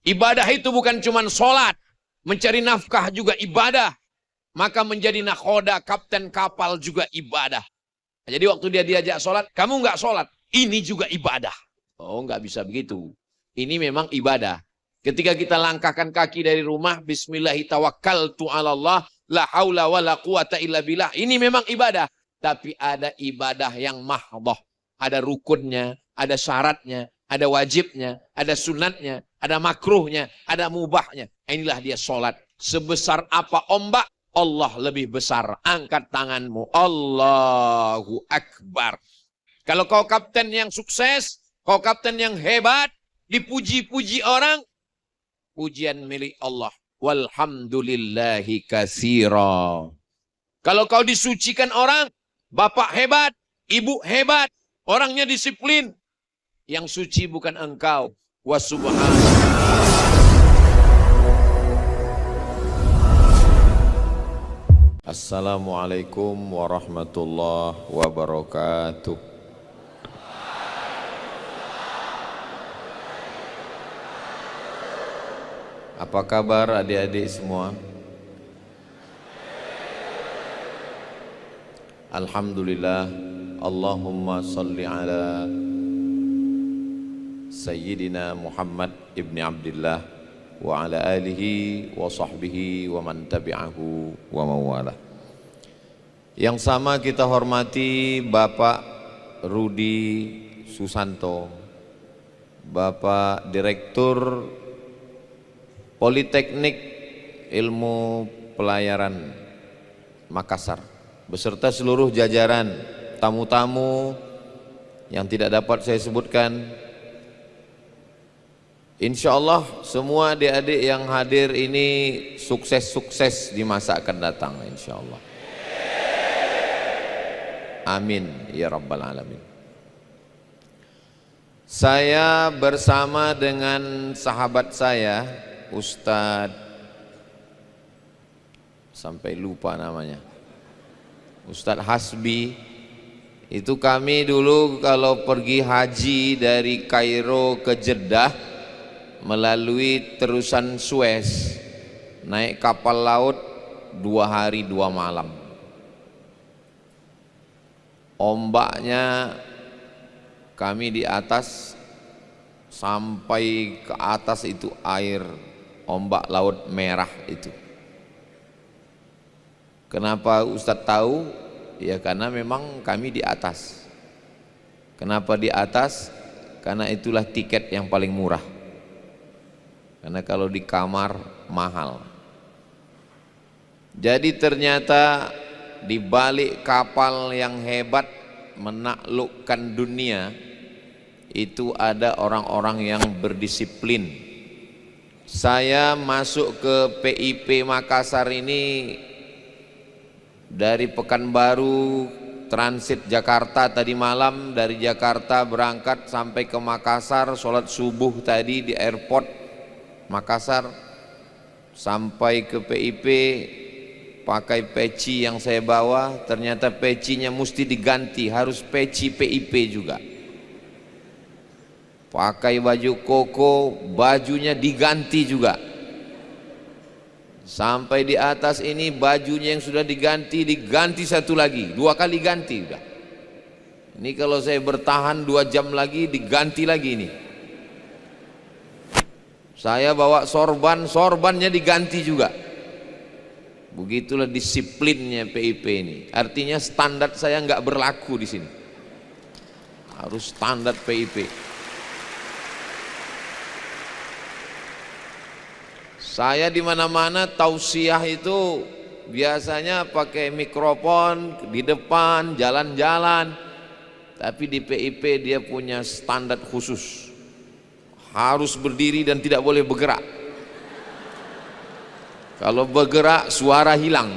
Ibadah itu bukan cuma sholat. Mencari nafkah juga ibadah. Maka menjadi nakhoda, kapten kapal juga ibadah. Jadi waktu dia diajak sholat, kamu nggak sholat. Ini juga ibadah. Oh, nggak bisa begitu. Ini memang ibadah. Ketika kita langkahkan kaki dari rumah, Bismillahirrahmanirrahim, la haula wa la quwata illa billah. Ini memang ibadah. Tapi ada ibadah yang mahdhah. Ada rukunnya, ada syaratnya, ada wajibnya, ada sunatnya, ada makruhnya, ada mubahnya. Inilah dia sholat. Sebesar apa ombak, Allah lebih besar. Angkat tanganmu. Allahu Akbar. Kalau kau kapten yang sukses, kau kapten yang hebat, dipuji-puji orang, pujian milik Allah. Walhamdulillahi katsira. Kalau kau disucikan orang, bapak hebat, ibu hebat, orangnya disiplin. Yang suci bukan engkau. Wa subhanallah. Assalamualaikum warahmatullahi wabarakatuh. Apa kabar adik-adik semua? Alhamdulillah. Allahumma salli ala Sayyidina Muhammad ibni Abdillah wa ala alihi wa sahbihi wa man tabi'ahu wa mawalah. Yang sama kita hormati Bapak Rudi Susanto, Bapak Direktur Politeknik Ilmu Pelayaran Makassar, beserta seluruh jajaran, tamu-tamu yang tidak dapat saya sebutkan. Insya Allah semua adik-adik yang hadir ini sukses-sukses di masa akan datang, insya Allah. Amin ya Rabbal Alamin. Saya bersama dengan sahabat saya, Ustadz, sampai lupa namanya, Ustadz Hasbi. Itu kami dulu kalau pergi haji dari Kairo ke Jeddah melalui terusan Suez, naik kapal laut 2 hari 2 malam. Ombaknya kami di atas, sampai ke atas itu air ombak laut merah itu. Kenapa Ustadz tahu? Ya karena memang kami di atas. Kenapa di atas? Karena itulah tiket yang paling murah. Karena kalau di kamar mahal. Jadi ternyata di balik kapal yang hebat menaklukkan dunia itu ada orang-orang yang berdisiplin. Saya masuk ke PIP Makassar ini dari Pekanbaru, transit Jakarta tadi malam. Dari Jakarta berangkat sampai ke Makassar, sholat subuh tadi di airport Makassar, sampai ke PIP pakai peci yang saya bawa. Ternyata pecinya mesti diganti, harus peci PIP juga. Pakai baju koko, bajunya diganti juga. Sampai di atas ini bajunya yang sudah diganti, diganti satu lagi, 2 kali ganti udah. Ini kalau saya bertahan 2 jam lagi diganti lagi ini. Saya bawa sorban, sorbannya diganti juga. Begitulah disiplinnya PIP ini. Artinya standar saya nggak berlaku di sini. Harus standar PIP. Saya di mana-mana tausiah itu biasanya pakai mikrofon di depan, jalan-jalan. Tapi di PIP dia punya standar khusus. Harus berdiri dan tidak boleh bergerak. Kalau bergerak suara hilang.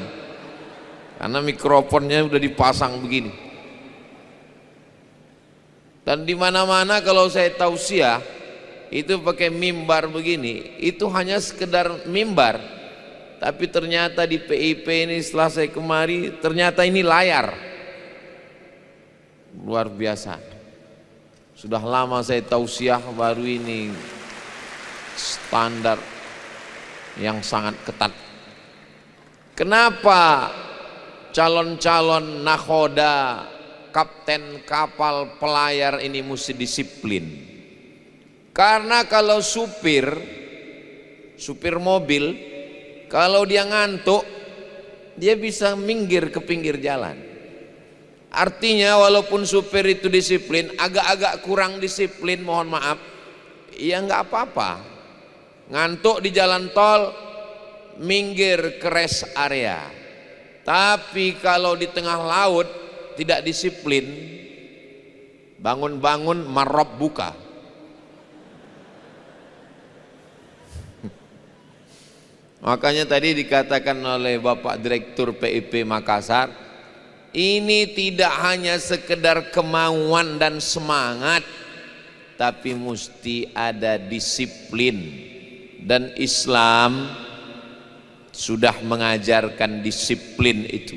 Karena mikrofonnya udah dipasang begini. Dan di mana-mana kalau saya tausiah itu pakai mimbar begini, itu hanya sekedar mimbar. Tapi ternyata di PIP ini setelah saya kemari, ternyata ini layar. Luar biasa. Sudah lama saya tausiah, baru ini standar yang sangat ketat. Kenapa calon-calon nakhoda, kapten kapal, pelayar ini mesti disiplin? Karena kalau supir mobil, kalau dia ngantuk, dia bisa minggir ke pinggir jalan. Artinya walaupun supir itu disiplin, agak-agak kurang disiplin, mohon maaf, ya nggak apa-apa. Ngantuk di jalan tol, minggir ke rest area. Tapi kalau di tengah laut tidak disiplin, bangun-bangun marab buka. Makanya tadi dikatakan oleh Bapak Direktur PIP Makassar, ini tidak hanya sekedar kemauan dan semangat, tapi mesti ada disiplin. Dan Islam sudah mengajarkan disiplin itu.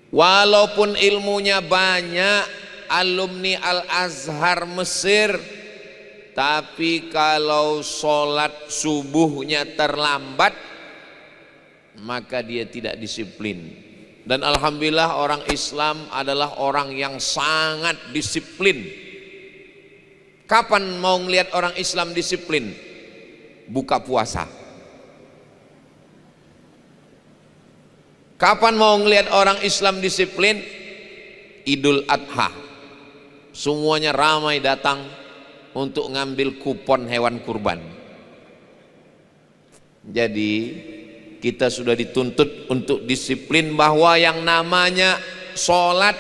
Walaupun ilmunya banyak, alumni Al-Azhar Mesir, tapi kalau sholat subuhnya terlambat, maka dia tidak disiplin. Dan alhamdulillah orang Islam adalah orang yang sangat disiplin. Kapan mau ngelihat orang Islam disiplin? Buka puasa. Kapan mau ngelihat orang Islam disiplin? Idul Adha. Semuanya ramai datang untuk ngambil kupon hewan kurban. Jadi kita sudah dituntut untuk disiplin bahwa yang namanya sholat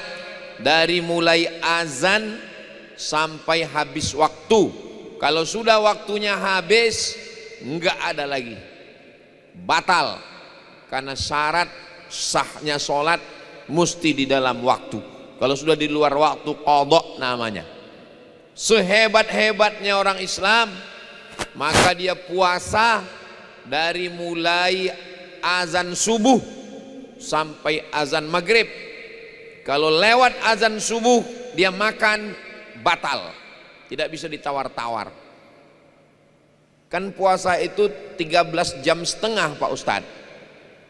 dari mulai azan sampai habis waktu. Kalau sudah waktunya habis, enggak ada lagi, batal. Karena syarat sahnya sholat mesti di dalam waktu. Kalau sudah di luar waktu, qadha namanya. Sehebat-hebatnya orang Islam, maka dia puasa dari mulai azan subuh sampai azan maghrib. Kalau lewat azan subuh dia makan, batal, tidak bisa ditawar-tawar. Kan puasa itu 13,5 jam Pak Ustadz.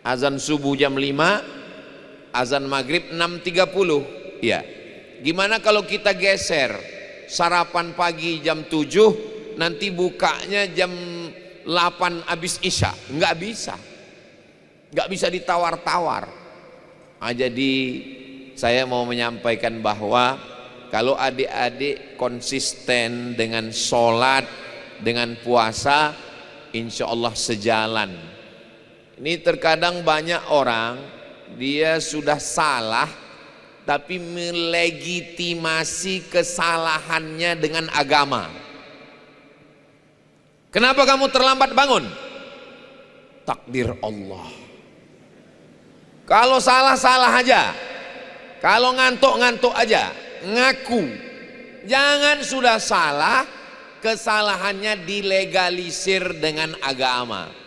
Azan subuh jam 5, azan maghrib 6.30. Ya, gimana kalau kita geser, sarapan pagi jam 7, nanti bukanya jam 8 habis isya? Nggak bisa, nggak bisa ditawar-tawar. Jadi saya mau menyampaikan bahwa kalau adik-adik konsisten dengan sholat, dengan puasa, insya Allah sejalan. Ini terkadang banyak orang, dia sudah salah tapi melegitimasi kesalahannya dengan agama. Kenapa kamu terlambat bangun? Takdir Allah. Kalau salah-salah aja, kalau ngantuk-ngantuk aja, ngaku. Jangan sudah salah, kesalahannya dilegalisir dengan agama.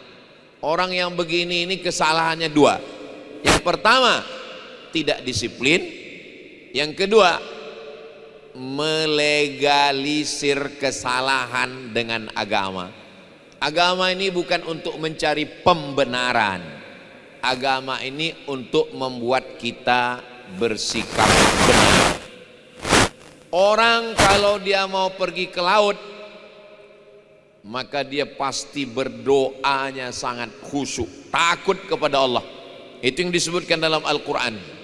Orang yang begini ini kesalahannya dua. Yang pertama, tidak disiplin. Yang kedua, melegalisir kesalahan dengan agama. Agama ini bukan untuk mencari pembenaran. Agama ini untuk membuat kita bersikap benar. Orang kalau dia mau pergi ke laut, maka dia pasti berdoanya sangat khusyuk, takut kepada Allah. Itu yang disebutkan dalam Al-Quran.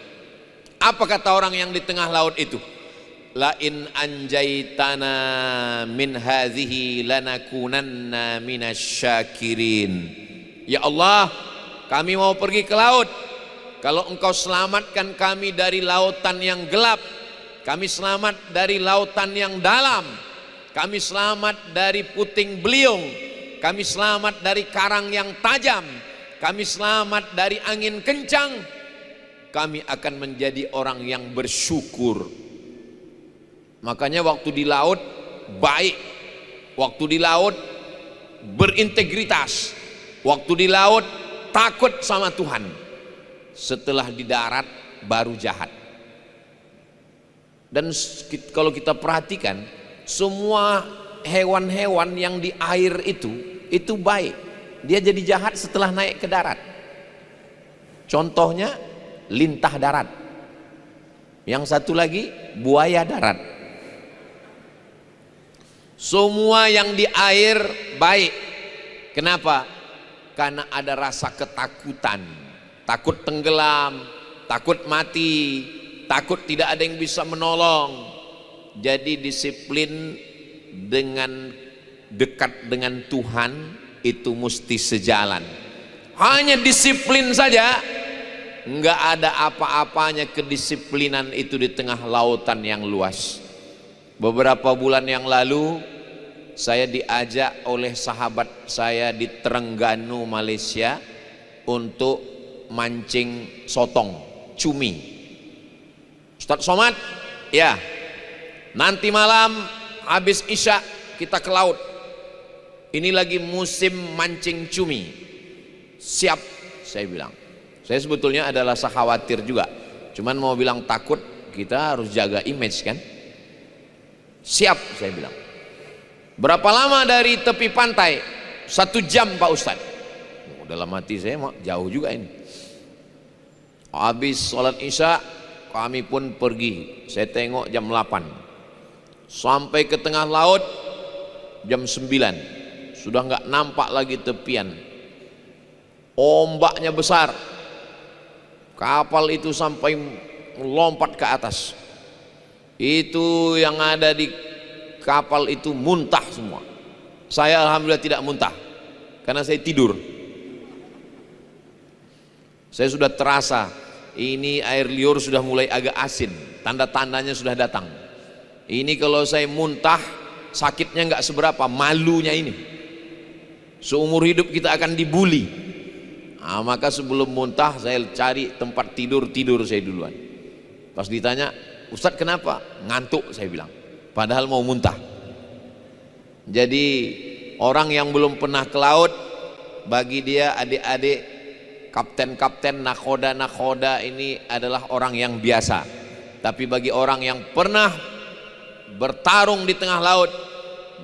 Apa kata orang yang di tengah laut itu? La in anjaitana min hadhihi lanakunanna minasyakirin. Ya Allah, kami mau pergi ke laut. Kalau engkau selamatkan kami dari lautan yang gelap, kami selamat dari lautan yang dalam, kami selamat dari puting beliung, kami selamat dari karang yang tajam, kami selamat dari angin kencang, kami akan menjadi orang yang bersyukur. Makanya waktu di laut baik, waktu di laut berintegritas, waktu di laut takut sama Tuhan. Setelah di darat baru jahat. Dan kalau kita perhatikan, semua hewan-hewan yang di air itu baik. Dia jadi jahat setelah naik ke darat. Contohnya lintah darat. Yang satu lagi buaya darat. Semua yang di air baik. Kenapa? Karena ada rasa ketakutan. Takut tenggelam, takut mati, takut tidak ada yang bisa menolong. Jadi disiplin dengan dekat dengan Tuhan itu mesti sejalan. Hanya disiplin saja, nggak ada apa-apanya kedisiplinan itu di tengah lautan yang luas. Beberapa bulan yang lalu saya diajak oleh sahabat saya di Terengganu, Malaysia untuk mancing sotong, cumi. Ustadz Somad, ya, nanti malam habis Isya kita ke laut. Ini lagi musim mancing cumi. Siap, saya bilang. Saya sebetulnya adalah khawatir juga. Cuman mau bilang takut, kita harus jaga image kan. Siap, saya bilang. Berapa lama dari tepi pantai? 1 jam Pak Ustadz. Dalam hati saya mau jauh juga ini. Habis sholat Isya kami pun pergi. Saya tengok jam 8. Sampai ke tengah laut jam 9. Sudah nggak nampak lagi tepian. Ombaknya besar. Kapal itu sampai melompat ke atas. Itu yang ada di kapal itu muntah semua. Saya alhamdulillah tidak muntah karena saya tidur. Saya sudah terasa ini air liur sudah mulai agak asin, tanda-tandanya sudah datang. Ini kalau saya muntah sakitnya nggak seberapa, malunya ini. Seumur hidup kita akan dibully. Nah, maka sebelum muntah saya cari tempat tidur saya duluan. Pas ditanya, Ustadz kenapa? Ngantuk, saya bilang. Padahal mau muntah. Jadi orang yang belum pernah ke laut, bagi dia adik-adik kapten-kapten nakhoda ini adalah orang yang biasa. Tapi bagi orang yang pernah bertarung di tengah laut,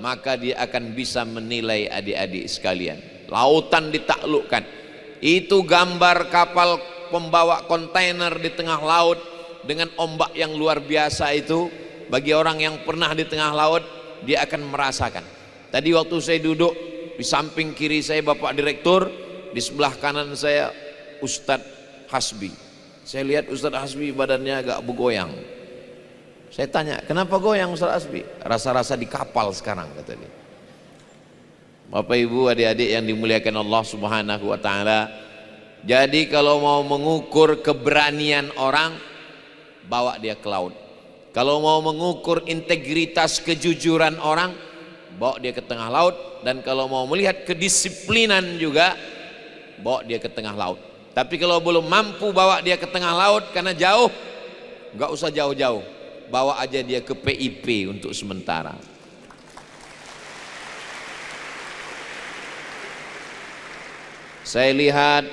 maka dia akan bisa menilai adik-adik sekalian. Lautan ditaklukkan. Itu gambar kapal pembawa kontainer di tengah laut dengan ombak yang luar biasa itu. Bagi orang yang pernah di tengah laut, dia akan merasakan. Tadi waktu saya duduk di samping kiri saya Bapak Direktur, di sebelah kanan saya Ustadz Hasbi. Saya lihat Ustadz Hasbi badannya agak bergoyang. Saya tanya, kenapa goyang Ustadz Hasbi? Rasa-rasa di kapal sekarang, kata dia. Bapak Ibu adik-adik yang dimuliakan Allah Subhanahu wa taala. Jadi kalau mau mengukur keberanian orang, bawa dia ke laut. Kalau mau mengukur integritas kejujuran orang, bawa dia ke tengah laut. Dan kalau mau melihat kedisiplinan juga, bawa dia ke tengah laut. Tapi kalau belum mampu bawa dia ke tengah laut karena jauh, nggak usah jauh-jauh, bawa aja dia ke PIP untuk sementara. Saya lihat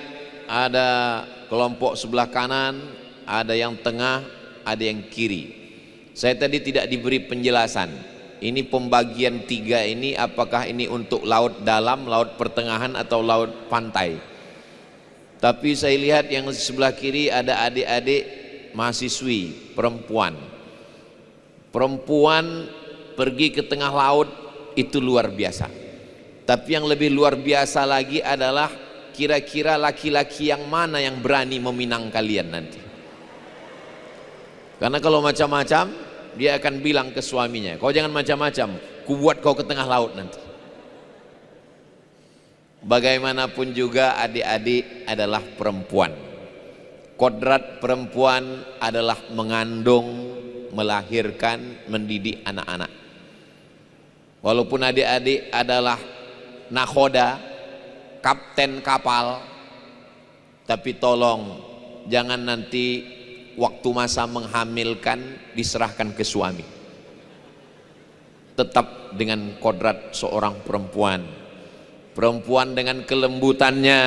ada kelompok sebelah kanan, ada yang tengah, ada yang kiri. Saya tadi tidak diberi penjelasan. Ini pembagian 3 ini apakah ini untuk laut dalam, laut pertengahan atau laut pantai. Tapi saya lihat yang di sebelah kiri ada adik-adik mahasiswi perempuan. Perempuan pergi ke tengah laut itu luar biasa. Tapi yang lebih luar biasa lagi adalah kira-kira laki-laki yang mana yang berani meminang kalian nanti. Karena kalau macam-macam dia akan bilang ke suaminya, kau jangan macam-macam, ku buat kau ke tengah laut nanti. Bagaimanapun juga adik-adik adalah perempuan. Kodrat perempuan adalah mengandung, melahirkan, mendidik anak-anak. Walaupun adik-adik adalah nakhoda, kapten kapal, tapi tolong jangan nanti waktu masa menghamilkan diserahkan ke suami. Tetap dengan kodrat seorang perempuan. Perempuan dengan kelembutannya,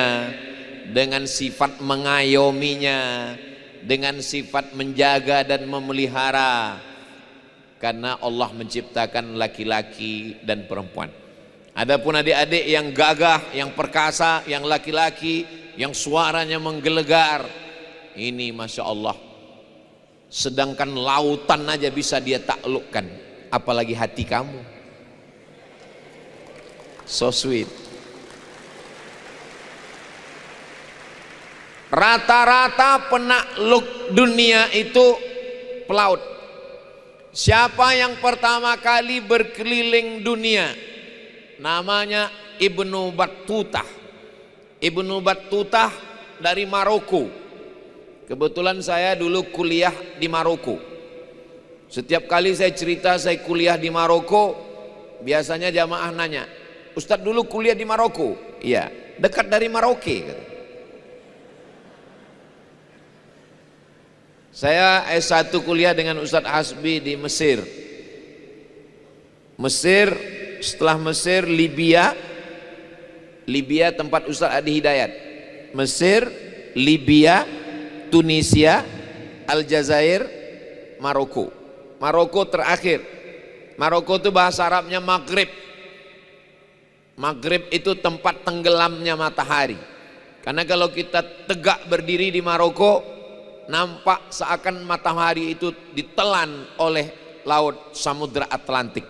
dengan sifat mengayominya, dengan sifat menjaga dan memelihara. karena Allah menciptakan laki-laki dan perempuan. Adapun adik-adik yang gagah, yang perkasa, yang laki-laki, yang suaranya menggelegar, ini Masya Allah, sedangkan lautan aja bisa dia taklukkan, apalagi hati kamu. So sweet. Rata-rata penakluk dunia itu pelaut. Siapa yang pertama kali berkeliling dunia? Namanya Ibnu Battutah. Ibnu Battutah dari Maroko. Kebetulan saya dulu kuliah di Maroko. Setiap kali saya cerita saya kuliah di Maroko, biasanya jamaah nanya, Ustadz dulu kuliah di Maroko? Iya, dekat dari Maroke. Saya S1 kuliah dengan Ustadz Hasbi di Mesir. Setelah Mesir, Libya tempat Ustadz Adi Hidayat. Mesir, Libya, Tunisia, Aljazair, Maroko. Maroko terakhir. Maroko itu bahasa Arabnya Maghrib. Maghrib itu tempat tenggelamnya matahari. Karena kalau kita tegak berdiri di Maroko, nampak seakan matahari itu ditelan oleh laut Samudra Atlantik.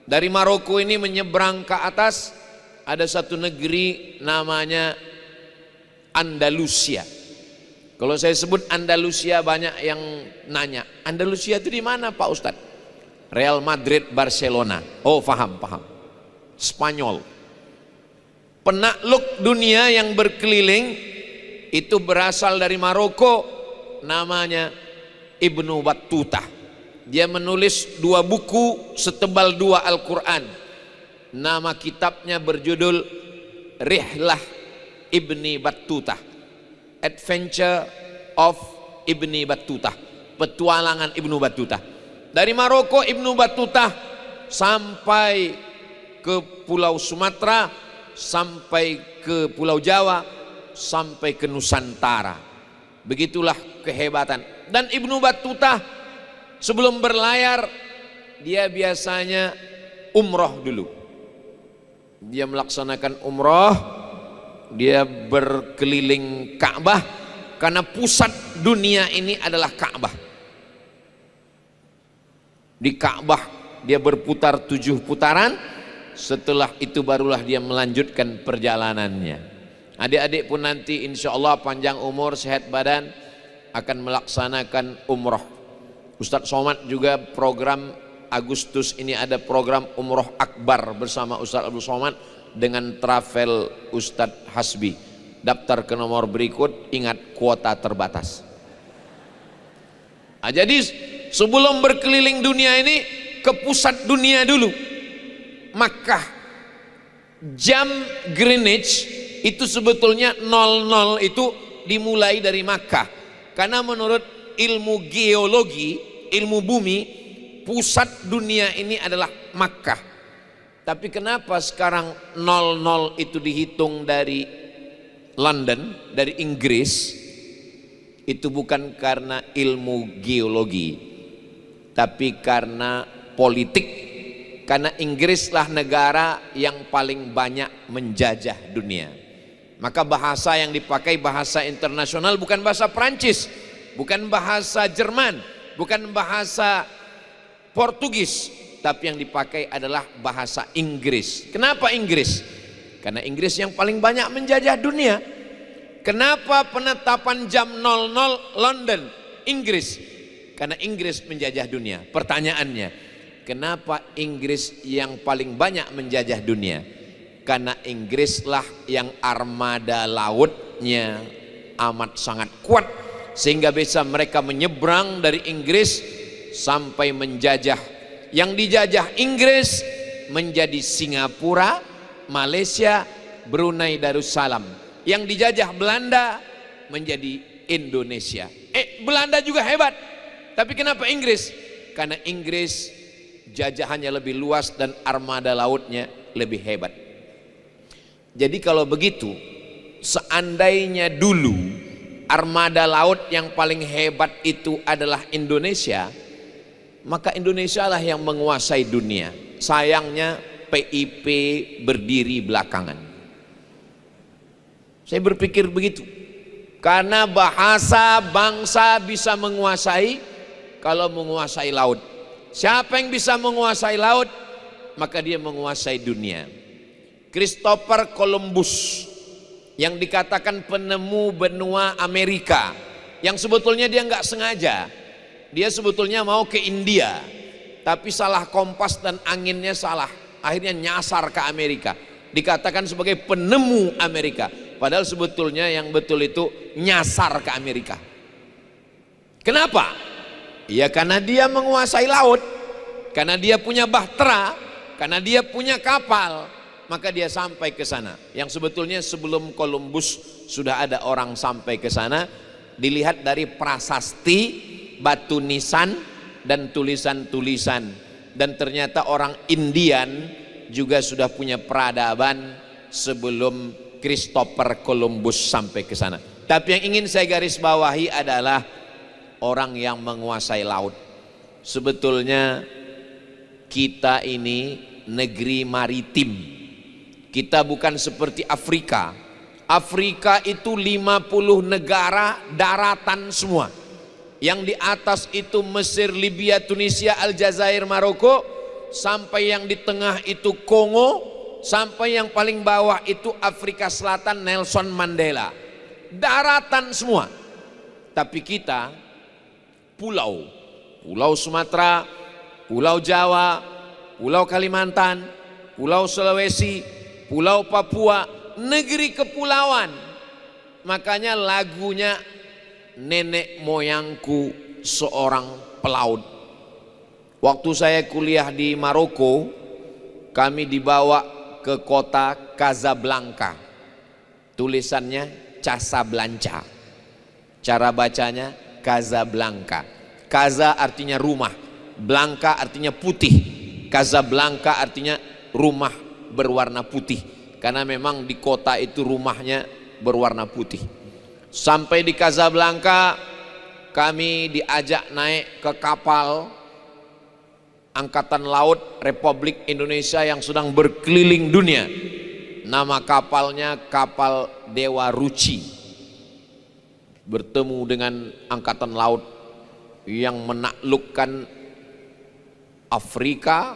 Dari Maroko ini menyeberang ke atas, ada satu negeri namanya Andalusia. Kalau saya sebut Andalusia banyak yang nanya, Andalusia itu di mana Pak Ustadz? Real Madrid, Barcelona. Oh paham. Spanyol. Penakluk dunia yang berkeliling itu berasal dari Maroko, namanya Ibnu Battutah. Dia menulis 2 buku setebal 2 Al-Quran. Nama kitabnya berjudul Rihlah Ibni Battutah, Adventure of Ibni Battutah, petualangan Ibnu Battutah. Dari Maroko Ibnu Battutah sampai ke Pulau Sumatera, sampai ke Pulau Jawa, sampai ke Nusantara. Begitulah kehebatan. Dan Ibnu Battutah sebelum berlayar, dia biasanya umroh dulu. Dia melaksanakan umroh, dia berkeliling Ka'bah, karena pusat dunia ini adalah Ka'bah. Di Ka'bah dia berputar 7 putaran, setelah itu barulah dia melanjutkan perjalanannya. Adik-adik pun nanti insya Allah panjang umur, sehat badan, akan melaksanakan umroh. Ustadz Somad juga program Agustus ini ada program umroh akbar bersama Ustadz Abdul Somad dengan travel Ustadz Hasbi. Daftar ke nomor berikut, ingat kuota terbatas. Nah, jadi sebelum berkeliling dunia ini ke pusat dunia dulu, Makkah. Jam Greenwich itu sebetulnya 00 itu dimulai dari Makkah, karena menurut ilmu geologi, ilmu bumi, pusat dunia ini adalah Makkah. Tapi kenapa sekarang 00 itu dihitung dari London, dari Inggris? Itu bukan karena ilmu geologi, tapi karena politik. Karena Inggrislah negara yang paling banyak menjajah dunia. Maka bahasa yang dipakai bahasa internasional bukan bahasa Prancis, bukan bahasa Jerman, bukan bahasa Portugis, tapi yang dipakai adalah bahasa Inggris. Kenapa Inggris? Karena Inggris yang paling banyak menjajah dunia. Kenapa penetapan jam 00 London? Inggris. Karena Inggris menjajah dunia. Pertanyaannya, kenapa Inggris yang paling banyak menjajah dunia? Karena Inggrislah yang armada lautnya amat sangat kuat, sehingga bisa mereka menyeberang dari Inggris sampai menjajah. Yang dijajah Inggris menjadi Singapura, Malaysia, Brunei Darussalam. Yang dijajah Belanda menjadi Indonesia. Belanda juga hebat. Tapi kenapa Inggris? Karena Inggris jajahannya lebih luas dan armada lautnya lebih hebat. Jadi kalau begitu, seandainya dulu armada laut yang paling hebat itu adalah Indonesia, maka Indonesia lah yang menguasai dunia. Sayangnya PIP berdiri belakangan. Saya berpikir begitu, karena bahasa bangsa bisa menguasai kalau menguasai laut. Siapa yang bisa menguasai laut, maka dia menguasai dunia. Christopher Columbus yang dikatakan penemu benua Amerika, yang sebetulnya dia nggak sengaja, dia sebetulnya mau ke India, tapi salah kompas dan anginnya salah, akhirnya nyasar ke Amerika, dikatakan sebagai penemu Amerika, padahal sebetulnya yang betul itu nyasar ke Amerika. Kenapa? Ya karena dia menguasai laut, karena dia punya bahtera, karena dia punya kapal, maka dia sampai ke sana. Yang sebetulnya sebelum Columbus sudah ada orang sampai ke sana. Dilihat dari prasasti, batu nisan, dan tulisan-tulisan. Dan ternyata orang Indian juga sudah punya peradaban sebelum Christopher Columbus sampai ke sana. Tapi yang ingin saya garis bawahi adalah orang yang menguasai laut. Sebetulnya kita ini negeri maritim. Kita bukan seperti Afrika. Afrika itu 50 negara daratan semua. Yang di atas itu Mesir, Libya, Tunisia, Aljazair, Maroko, sampai yang di tengah itu Kongo, sampai yang paling bawah itu Afrika Selatan, Nelson Mandela. Daratan semua. Tapi kita pulau, Pulau Sumatera, Pulau Jawa, Pulau Kalimantan, Pulau Sulawesi, Pulau Papua, negeri kepulauan. Makanya lagunya nenek moyangku seorang pelaut. Waktu saya kuliah di Maroko, kami dibawa ke kota Casablanca. Tulisannya Casablanca, cara bacanya Casablanca. Casa artinya rumah, Blanca artinya putih. Casablanca artinya rumah berwarna putih, karena memang di kota itu rumahnya berwarna putih. Sampai di Casablanca, kami diajak naik ke kapal Angkatan Laut Republik Indonesia yang sedang berkeliling dunia. Nama kapalnya kapal Dewa Ruci. Bertemu dengan Angkatan Laut yang menaklukkan Afrika,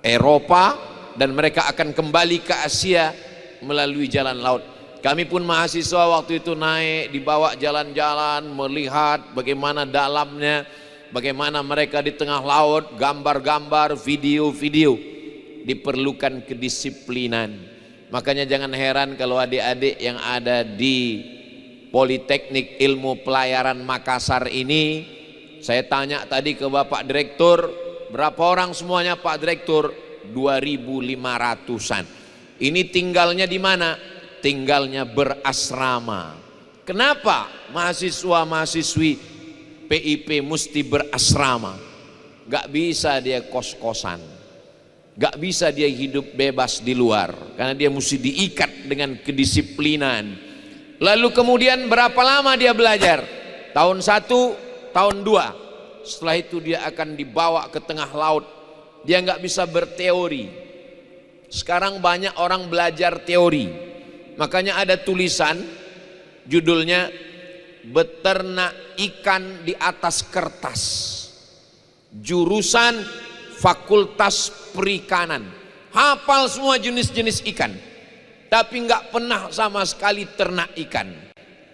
Eropa, dan mereka akan kembali ke Asia melalui jalan laut. Kami pun mahasiswa waktu itu naik, dibawa jalan-jalan, melihat bagaimana dalamnya, bagaimana mereka di tengah laut, gambar-gambar, video-video. Diperlukan kedisiplinan. Makanya jangan heran kalau adik-adik yang ada di Politeknik Ilmu Pelayaran Makassar ini, saya tanya tadi ke Bapak Direktur, berapa orang semuanya Pak Direktur? 2.500-an. Ini tinggalnya di mana? Tinggalnya berasrama. Kenapa mahasiswa-mahasiswi PIP mesti berasrama? Gak bisa dia kos-kosan, gak bisa dia hidup bebas di luar, karena dia mesti diikat dengan kedisiplinan. Lalu kemudian berapa lama dia belajar? Tahun 1, tahun 2. Setelah itu dia akan dibawa ke tengah laut. Dia nggak bisa berteori. Sekarang banyak orang belajar teori. Makanya ada tulisan judulnya Beternak Ikan di Atas Kertas, jurusan Fakultas Perikanan. Hafal semua jenis-jenis ikan, tapi nggak pernah sama sekali ternak ikan.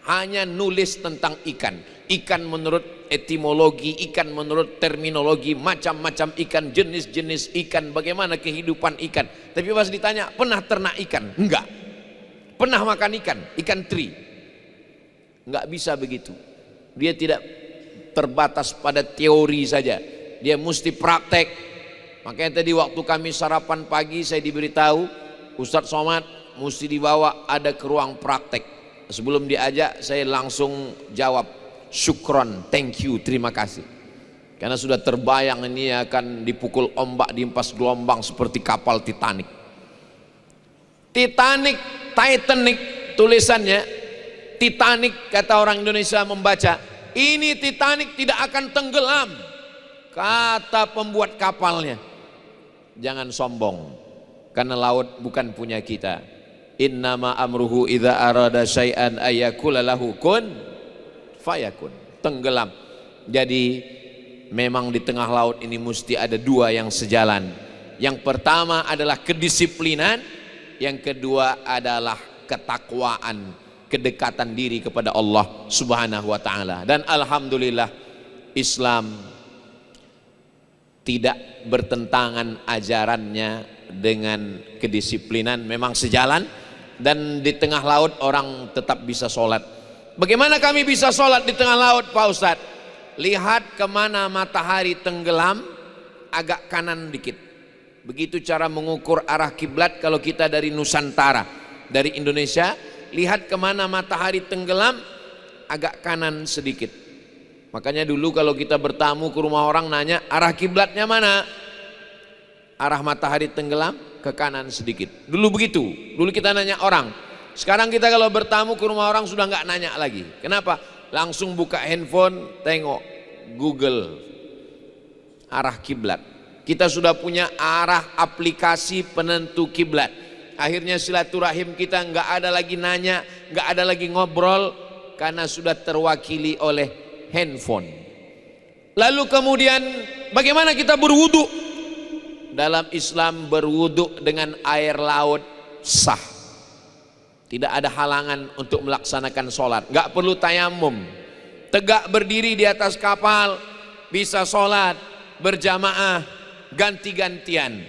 Hanya nulis tentang ikan. Ikan menurut etimologi, ikan menurut terminologi, macam-macam ikan, jenis-jenis ikan, bagaimana kehidupan ikan. Tapi pas ditanya, pernah ternak ikan? Enggak. Pernah makan ikan? Ikan teri? Enggak bisa begitu. Dia tidak terbatas pada teori saja. Dia mesti praktek. Makanya tadi waktu kami sarapan pagi saya diberitahu, Ustadz Somad mesti dibawa ada ke ruang praktek. Sebelum diajak saya langsung jawab, syukron, thank you, terima kasih. Karena sudah terbayang ini akan dipukul ombak, dihempas gelombang seperti kapal Titanic. Titanic, Titanic tulisannya, Titanic kata orang Indonesia membaca, ini Titanic tidak akan tenggelam Kata pembuat kapalnya, jangan sombong, karena laut bukan punya kita. Innama amruhu idza arada syai'an ayyakula lahu kun fayakun. Tenggelam. Jadi memang di tengah laut ini mesti ada dua yang sejalan. Yang pertama adalah kedisiplinan, yang kedua adalah ketakwaan, kedekatan diri kepada Allah Subhanahu wa taala. Dan alhamdulillah Islam tidak bertentangan ajarannya dengan kedisiplinan, memang sejalan. Dan di tengah laut orang tetap bisa sholat. Bagaimana kami bisa sholat di tengah laut, Pak Ustadz? Lihat kemana matahari tenggelam, agak kanan dikit. Begitu cara mengukur arah kiblat kalau kita dari Nusantara, dari Indonesia. Lihat kemana matahari tenggelam, agak kanan sedikit. Makanya dulu kalau kita bertamu ke rumah orang nanya, arah kiblatnya mana? Arah matahari tenggelam ke kanan sedikit. Dulu begitu. Dulu kita nanya orang. Sekarang kita kalau bertamu ke rumah orang sudah nggak nanya lagi. Kenapa? Langsung buka handphone, tengok Google arah kiblat. Kita sudah punya arah aplikasi penentu kiblat. Akhirnya silaturahim kita nggak ada lagi nanya, nggak ada lagi ngobrol, karena sudah terwakili oleh handphone. Lalu kemudian bagaimana kita berwudu? Dalam Islam berwudu dengan air laut sah. Tidak ada halangan untuk melaksanakan sholat. Gak perlu tayamum. Tegak berdiri di atas kapal bisa sholat berjamaah, ganti-gantian.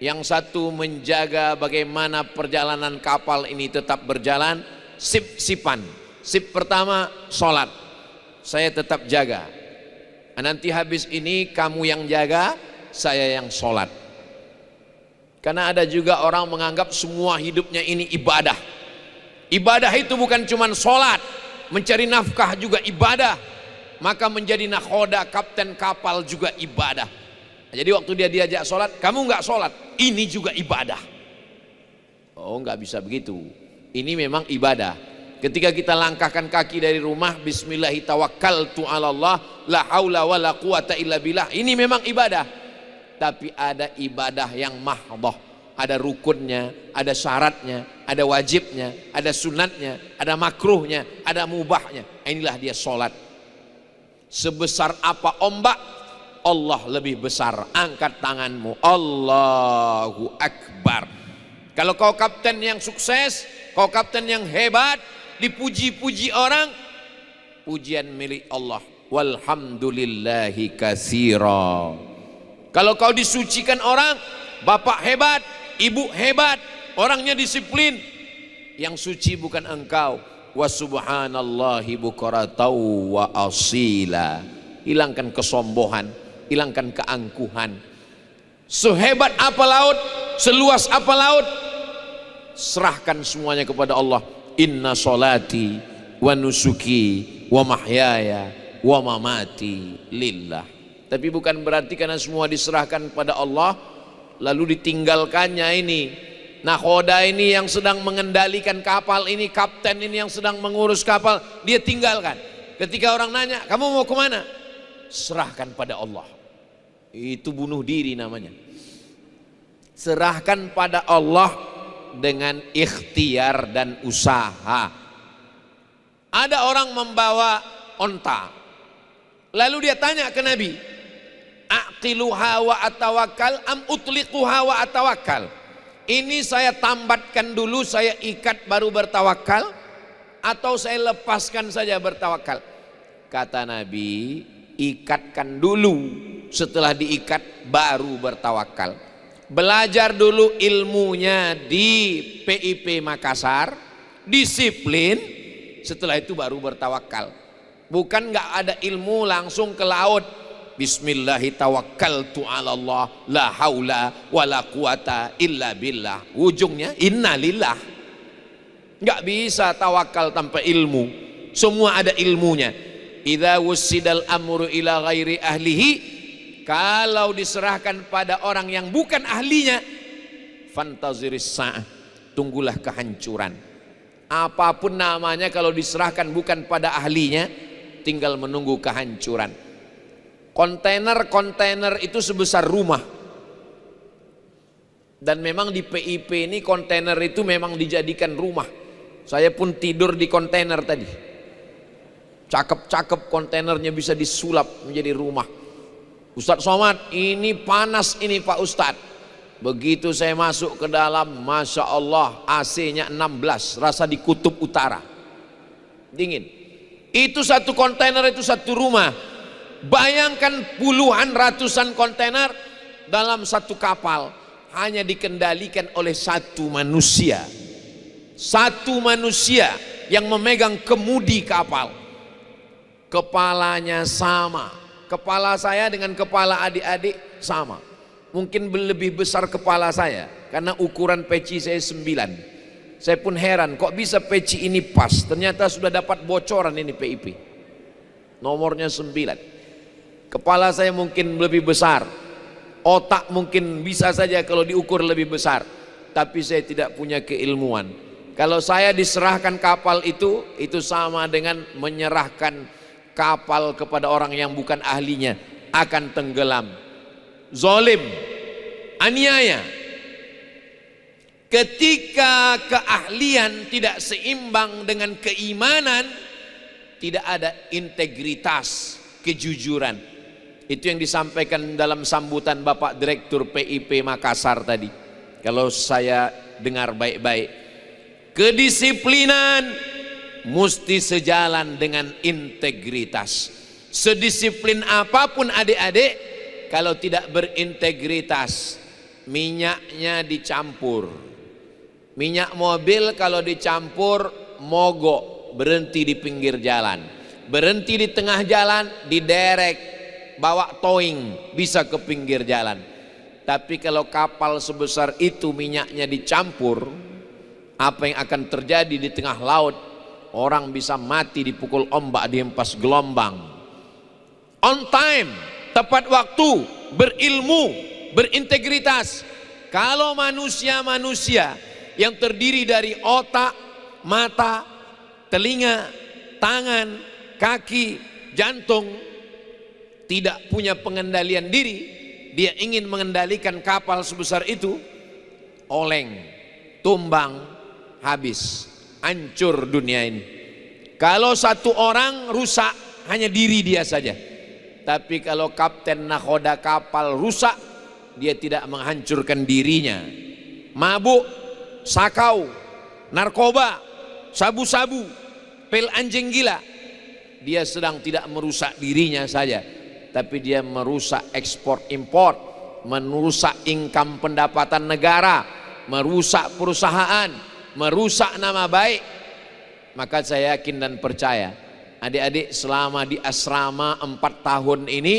Yang satu menjaga bagaimana perjalanan kapal ini tetap berjalan, sip-sipan. Sip pertama sholat, saya tetap jaga. Nanti habis ini kamu yang jaga, saya yang sholat. Karena ada juga orang menganggap semua hidupnya ini ibadah. Ibadah itu bukan cuma sholat, mencari nafkah juga ibadah. Maka menjadi nakhoda, kapten kapal juga ibadah. Jadi waktu dia diajak sholat, kamu nggak sholat, ini juga ibadah. Oh, nggak bisa begitu. Ini memang ibadah. Ketika kita langkahkan kaki dari rumah, bismillahi tawakkaltu ala Allah, la haula wa la quwata illa billah. Ini memang ibadah. Tapi ada ibadah yang mahdhah, ada rukunnya, ada syaratnya, ada wajibnya, ada sunatnya, ada makruhnya, ada mubahnya. Inilah dia sholat. Sebesar apa ombak, Allah lebih besar. Angkat tanganmu, Allahu Akbar. Kalau kau kapten yang sukses, kau kapten yang hebat, dipuji-puji orang, pujian milik Allah. Walhamdulillahi katsira. Kalau kau disucikan orang, bapak hebat, ibu hebat, orangnya disiplin. Yang suci bukan engkau. Wa subhanallahi bukaratau wa asila. Hilangkan kesombongan, hilangkan keangkuhan. Sehebat apa laut, seluas apa laut, serahkan semuanya kepada Allah. Inna solati wa nusuki wa mahyaya wa mamati lillah. Tapi bukan berarti karena semua diserahkan pada Allah lalu ditinggalkannya ini. Nakhoda ini yang sedang mengendalikan kapal ini, kapten ini yang sedang mengurus kapal, dia tinggalkan. Ketika orang nanya, kamu mau kemana? Serahkan pada Allah. Itu bunuh diri namanya. Serahkan pada Allah dengan ikhtiar dan usaha. Ada orang membawa onta, lalu dia tanya ke Nabi, aqiluha wa atawakkal am utliquha wa atawakkal? Ini saya tambatkan dulu, saya ikat baru bertawakal, atau saya lepaskan saja bertawakal? Kata Nabi, ikatkan dulu, setelah diikat baru bertawakal. Belajar dulu ilmunya di PIP Makassar, disiplin, setelah itu baru bertawakal. Bukan nggak ada ilmu langsung ke laut, bismillahi tawakkaltu ala Allah, la haula wa la quwata illa billah. Ujungnya innalillah. Nggak bisa tawakal tanpa ilmu. Semua ada ilmunya. Idza wussidal amru ila ghairi ahlihi, kalau diserahkan pada orang yang bukan ahlinya, fantaziris sa'ah, tunggulah kehancuran. Apapun namanya kalau diserahkan bukan pada ahlinya, tinggal menunggu kehancuran. Kontainer itu sebesar rumah. Dan memang di PIP ini kontainer itu memang dijadikan rumah. Saya pun tidur di kontainer tadi. Cakep-cakep kontainernya bisa disulap menjadi rumah. Ustadz Somad, ini panas ini Pak Ustadz. Begitu saya masuk ke dalam, Masya Allah, AC-nya 16, rasa di kutub utara. Dingin. Itu satu kontainer, itu satu rumah. Bayangkan puluhan ratusan kontainer dalam satu kapal. Hanya dikendalikan oleh satu manusia. Satu manusia yang memegang kemudi kapal. Kepalanya sama. Kepala saya dengan kepala adik-adik sama. Mungkin lebih besar kepala saya. Karena ukuran peci saya 9. Saya pun heran, kok bisa peci ini pas? Ternyata sudah dapat bocoran ini PIP. Nomornya 9. Kepala saya mungkin lebih besar. Otak mungkin bisa saja kalau diukur lebih besar, tapi saya tidak punya keilmuan. Kalau saya diserahkan kapal itu sama dengan menyerahkan kapal kepada orang yang bukan ahlinya, akan tenggelam. Zalim, aniaya. Ketika keahlian tidak seimbang dengan keimanan, tidak ada integritas, kejujuran. Itu yang disampaikan dalam sambutan Bapak Direktur PIP Makassar tadi. Kalau saya dengar baik-baik, kedisiplinan mesti sejalan dengan integritas. Sedisiplin apapun adik-adik, kalau tidak berintegritas, minyaknya dicampur. Minyak mobil kalau dicampur mogok, berhenti di pinggir jalan, berhenti di tengah jalan, diderek, bawa towing, bisa ke pinggir jalan. Tapi kalau kapal sebesar itu minyaknya dicampur, apa yang akan terjadi di tengah laut? Orang bisa mati dipukul ombak, dihempas gelombang. On time, tepat waktu, berilmu, berintegritas. Kalau manusia-manusia yang terdiri dari otak, mata, telinga, tangan, kaki, jantung, tidak punya pengendalian diri, dia ingin mengendalikan kapal sebesar itu, oleng, tumbang, habis, hancur dunia ini. Kalau satu orang rusak, hanya diri dia saja. Tapi kalau kapten nakoda kapal rusak, dia tidak menghancurkan dirinya. Mabuk, sakau, narkoba, sabu-sabu, pil anjing gila, dia sedang tidak merusak dirinya saja, tapi dia merusak ekspor impor, merusak income pendapatan negara, merusak perusahaan, merusak nama baik. Maka saya yakin dan percaya, adik-adik selama di asrama 4 tahun ini,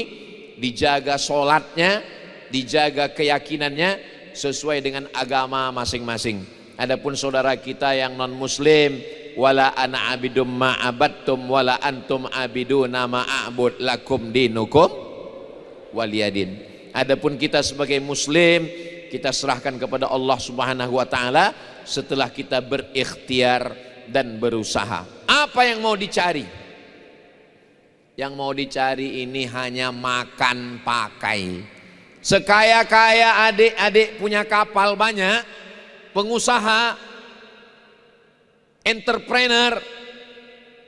dijaga sholatnya, dijaga keyakinannya sesuai dengan agama masing-masing. Adapun saudara kita yang non muslim, wala ana abidum ma'abattum wala antum abiduna ma'abud lakum dinukum waliyadin. Adapun kita sebagai muslim, kita serahkan kepada Allah Subhanahu wa taala setelah kita berikhtiar dan berusaha. Apa yang mau dicari? Yang mau dicari ini hanya makan pakai. Sekaya-kaya adik-adik punya kapal banyak, pengusaha, entrepreneur,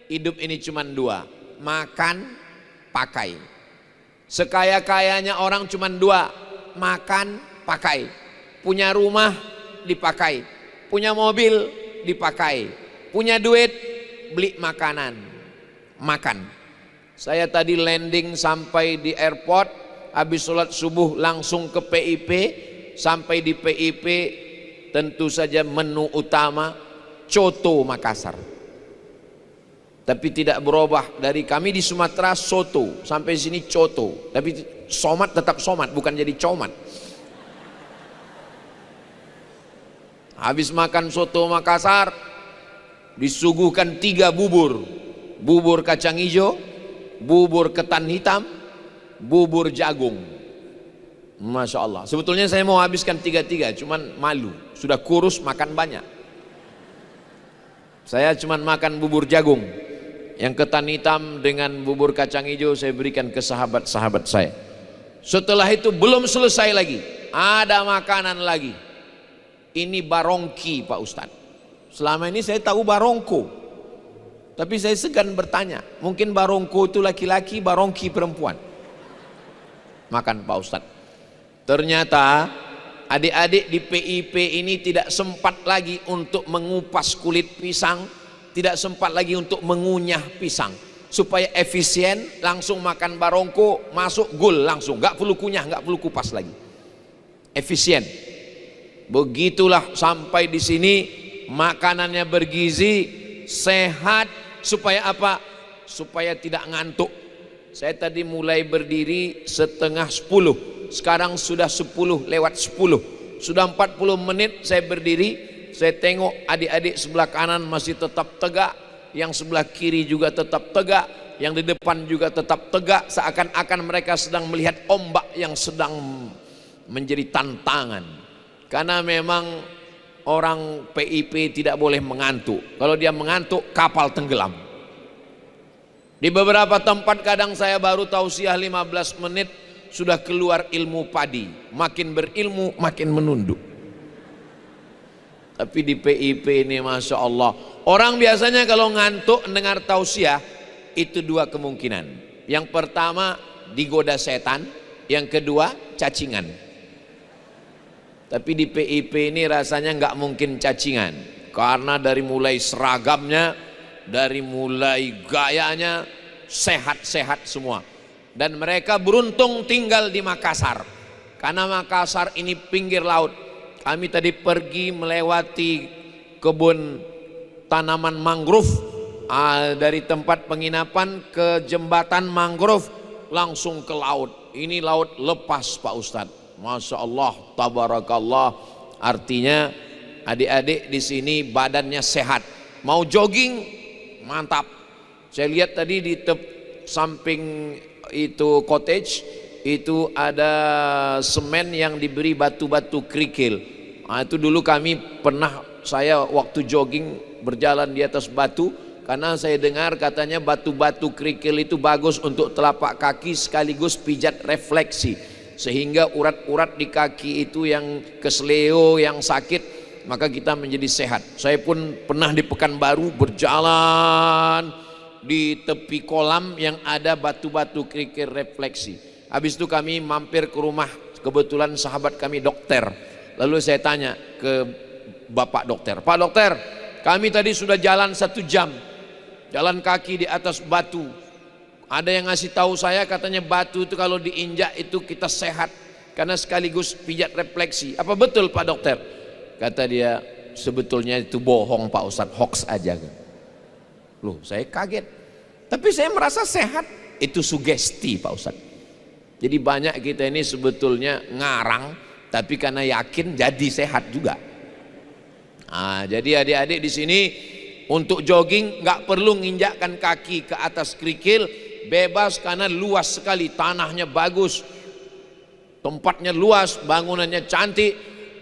hidup ini cuma 2, makan, pakai. Sekaya-kayanya orang cuma 2, makan, pakai. Punya rumah, dipakai. Punya mobil, dipakai. Punya duit, beli makanan, makan. Saya tadi landing sampai di airport, habis sholat subuh langsung ke PIP. Sampai di PIP, tentu saja menu utama coto Makassar. Tapi tidak berubah dari kami di Sumatera soto, sampai sini coto. Tapi somat tetap somat, bukan jadi comat. Habis makan soto Makassar, disuguhkan 3 bubur. Bubur kacang hijau, bubur ketan hitam, bubur jagung. Masya Allah. Sebetulnya saya mau habiskan 3-3, cuman malu. Sudah kurus makan banyak. Saya cuman makan bubur jagung. Yang ketan hitam dengan bubur kacang hijau saya berikan ke sahabat-sahabat saya. Setelah itu belum selesai lagi, ada makanan lagi. Ini barongki Pak Ustadz. Selama ini saya tahu barongko, tapi saya segan bertanya, mungkin barongko itu laki-laki, barongki perempuan. Makan Pak Ustadz. Ternyata adik-adik di PIP ini tidak sempat lagi untuk mengupas kulit pisang, tidak sempat lagi untuk mengunyah pisang. Supaya efisien, langsung makan barongko, masuk gul langsung, nggak perlu kunyah, nggak perlu kupas lagi. Efisien. Begitulah sampai di sini makanannya bergizi, sehat. Supaya apa? Supaya tidak ngantuk. Saya tadi mulai berdiri setengah 10, sekarang sudah 10 lewat 10, sudah 40 menit saya berdiri. Saya tengok adik-adik sebelah kanan masih tetap tegak, yang sebelah kiri juga tetap tegak, yang di depan juga tetap tegak, seakan-akan mereka sedang melihat ombak yang sedang menjadi tantangan. Karena memang orang PIP tidak boleh mengantuk. Kalau dia mengantuk, kapal tenggelam. Di beberapa tempat kadang saya baru tausiah 15 menit sudah keluar ilmu padi. Makin berilmu makin menunduk. Tapi di PIP ini Masya Allah, orang biasanya kalau ngantuk mendengar tausiah itu dua kemungkinan. Yang pertama digoda setan, yang kedua cacingan. Tapi di PIP ini rasanya nggak mungkin cacingan, karena dari mulai seragamnya, dari mulai gayanya sehat-sehat semua. Dan mereka beruntung tinggal di Makassar, karena Makassar ini pinggir laut. Kami tadi pergi melewati kebun tanaman mangrove, dari tempat penginapan ke jembatan mangrove langsung ke laut. Ini laut lepas Pak Ustadz. Masya Allah, tabarakallah. Artinya adik-adik di sini badannya sehat. Mau jogging, mantap. Saya lihat tadi di samping itu cottage itu ada semen yang diberi batu-batu kerikil. Nah, itu dulu kami pernah, saya waktu jogging berjalan di atas batu, karena saya dengar katanya batu-batu kerikil itu bagus untuk telapak kaki sekaligus pijat refleksi. Sehingga urat-urat di kaki itu yang kesleo, yang sakit, maka kita menjadi sehat. Saya pun pernah di Pekanbaru berjalan di tepi kolam yang ada batu-batu kerikil refleksi. Habis itu kami mampir ke rumah, kebetulan sahabat kami dokter. Lalu saya tanya ke Bapak dokter, Pak dokter, kami tadi sudah jalan 1 jam, jalan kaki di atas batu. Ada yang ngasih tahu saya katanya batu itu kalau diinjak itu kita sehat, karena sekaligus pijat refleksi. Apa betul Pak dokter? Kata dia, sebetulnya itu bohong Pak Ustadz, hoax aja. Loh, saya kaget. Tapi saya merasa sehat. Itu sugesti Pak Ustadz. Jadi banyak kita ini sebetulnya ngarang, tapi karena yakin jadi sehat juga. Nah, jadi adik-adik di sini untuk jogging nggak perlu nginjakkan kaki ke atas kerikil, bebas karena luas sekali, tanahnya bagus, tempatnya luas, bangunannya cantik.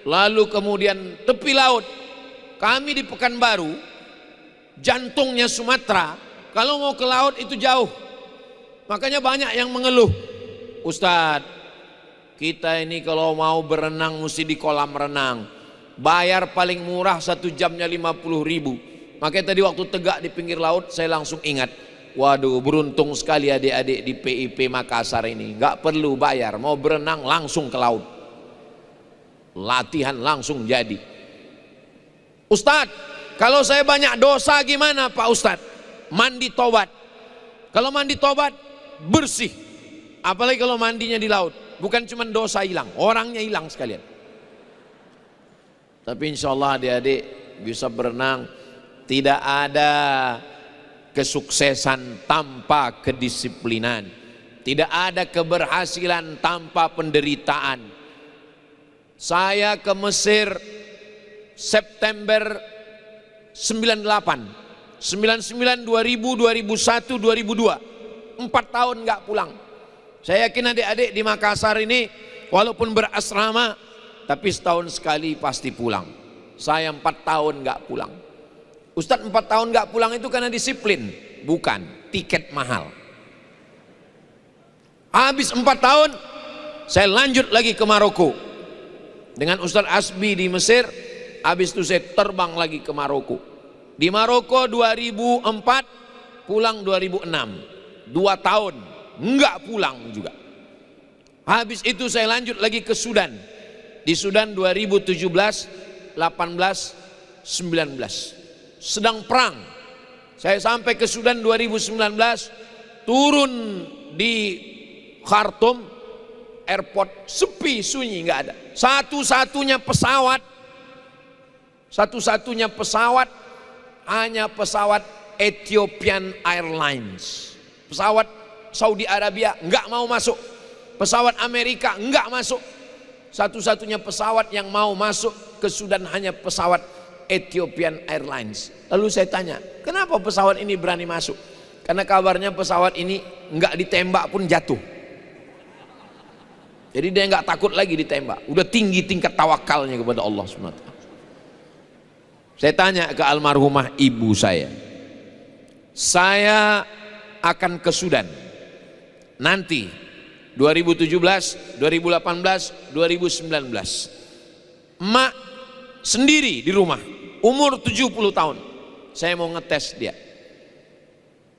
Lalu kemudian tepi laut, kami di Pekanbaru, jantungnya Sumatera, kalau mau ke laut itu jauh. Makanya banyak yang mengeluh, Ustadz, kita ini kalau mau berenang mesti di kolam renang, bayar paling murah 1 jamnya 50.000. Makanya tadi waktu tegak di pinggir laut saya langsung ingat, waduh beruntung sekali adik-adik di PIP Makassar ini, nggak perlu bayar, mau berenang langsung ke laut, latihan langsung jadi. Ustadz, kalau saya banyak dosa gimana Pak Ustadz? Mandi tobat. Kalau mandi tobat bersih, apalagi kalau mandinya di laut, bukan cuma dosa hilang, orangnya hilang sekalian. Tapi insya Allah adik-adik bisa berenang. Tidak ada kesuksesan tanpa kedisiplinan, tidak ada keberhasilan tanpa penderitaan. Saya ke Mesir September 98, 99, 2000, 2001, 2002, 4 tahun nggak pulang. Saya yakin adik-adik di Makassar ini walaupun berasrama, tapi setahun sekali pasti pulang. Saya 4 tahun nggak pulang. Ustadz 4 tahun nggak pulang itu karena disiplin, bukan, tiket mahal. Habis 4 tahun, saya lanjut lagi ke Maroko dengan Ustadz Asbi di Mesir. Habis itu saya terbang lagi ke Maroko. Di Maroko 2004, pulang 2006, 2 tahun enggak pulang juga. Habis itu saya lanjut lagi ke Sudan. Di Sudan 2017, 18, 19 sedang perang. Saya sampai ke Sudan 2019, turun di Khartoum, airport sepi sunyi, nggak ada. Satu-satunya pesawat hanya pesawat Ethiopian Airlines. Pesawat Saudi Arabia nggak mau masuk. Pesawat Amerika nggak masuk. Satu-satunya pesawat yang mau masuk ke Sudan hanya pesawat Ethiopian Airlines. Lalu saya tanya, kenapa pesawat ini berani masuk? Karena kabarnya pesawat ini nggak ditembak pun jatuh. Jadi dia nggak takut lagi ditembak. Udah tinggi tingkat tawakalnya kepada Allah SWT. Saya tanya ke almarhumah ibu saya akan ke Sudan nanti 2017, 2018, 2019. Emak sendiri di rumah, umur 70 tahun. Saya mau ngetes dia.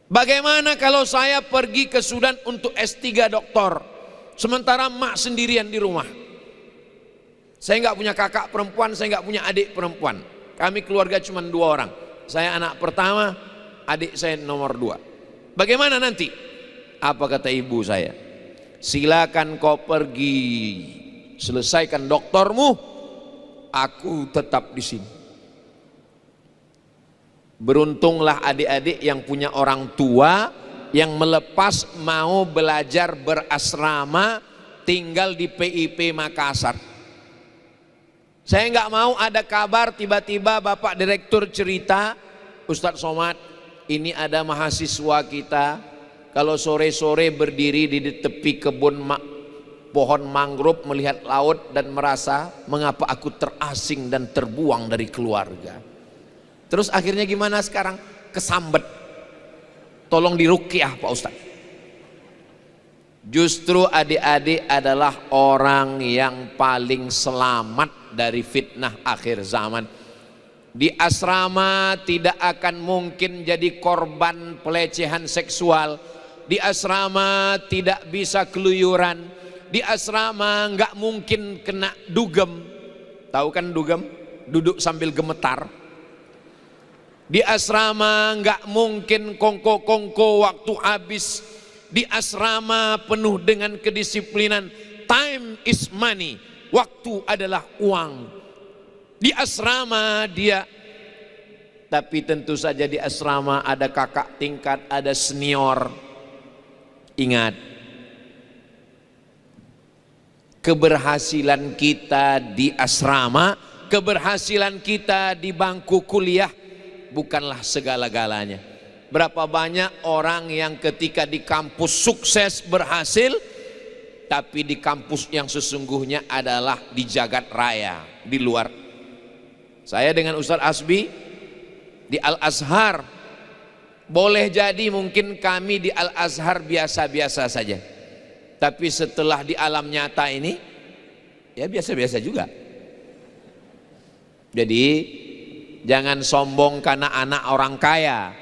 Bagaimana kalau saya pergi ke Sudan untuk S3 doktor, sementara emak sendirian di rumah? Saya nggak punya kakak perempuan, saya nggak punya adik perempuan. Kami keluarga cuma 2 orang. Saya anak pertama, adik saya nomor 2. Bagaimana nanti? Apa kata ibu saya? Silakan kau pergi selesaikan doktormu, aku tetap di sini. Beruntunglah adik-adik yang punya orang tua yang melepas mau belajar berasrama tinggal di PIP Makassar. Saya nggak mau ada kabar tiba-tiba Bapak Direktur cerita, Ustadz Somad, ini ada mahasiswa kita kalau sore-sore berdiri di tepi kebun pohon mangrove melihat laut dan merasa mengapa aku terasing dan terbuang dari keluarga. Terus akhirnya gimana sekarang? Kesambet. Tolong diruqyah Pak Ustadz. Justru adik-adik adalah orang yang paling selamat dari fitnah akhir zaman. Di asrama tidak akan mungkin jadi korban pelecehan seksual. Di asrama tidak bisa keluyuran. Di asrama nggak mungkin kena dugem. Tahu kan dugem? Duduk sambil gemetar. Di asrama nggak mungkin kongko-kongko waktu habis. Di asrama penuh dengan kedisiplinan. Time is money. Waktu adalah uang. Di asrama dia, tapi tentu saja di asrama ada kakak tingkat, ada senior. Ingat, keberhasilan kita di asrama, keberhasilan kita di bangku kuliah bukanlah segala-galanya. Berapa banyak orang yang ketika di kampus sukses berhasil, tapi di kampus yang sesungguhnya adalah di jagat raya, di luar. Saya dengan Ustadz Asbi di Al-Azhar, boleh jadi mungkin kami di Al-Azhar biasa-biasa saja, tapi setelah di alam nyata ini ya biasa-biasa juga. Jadi jangan sombong karena anak orang kaya.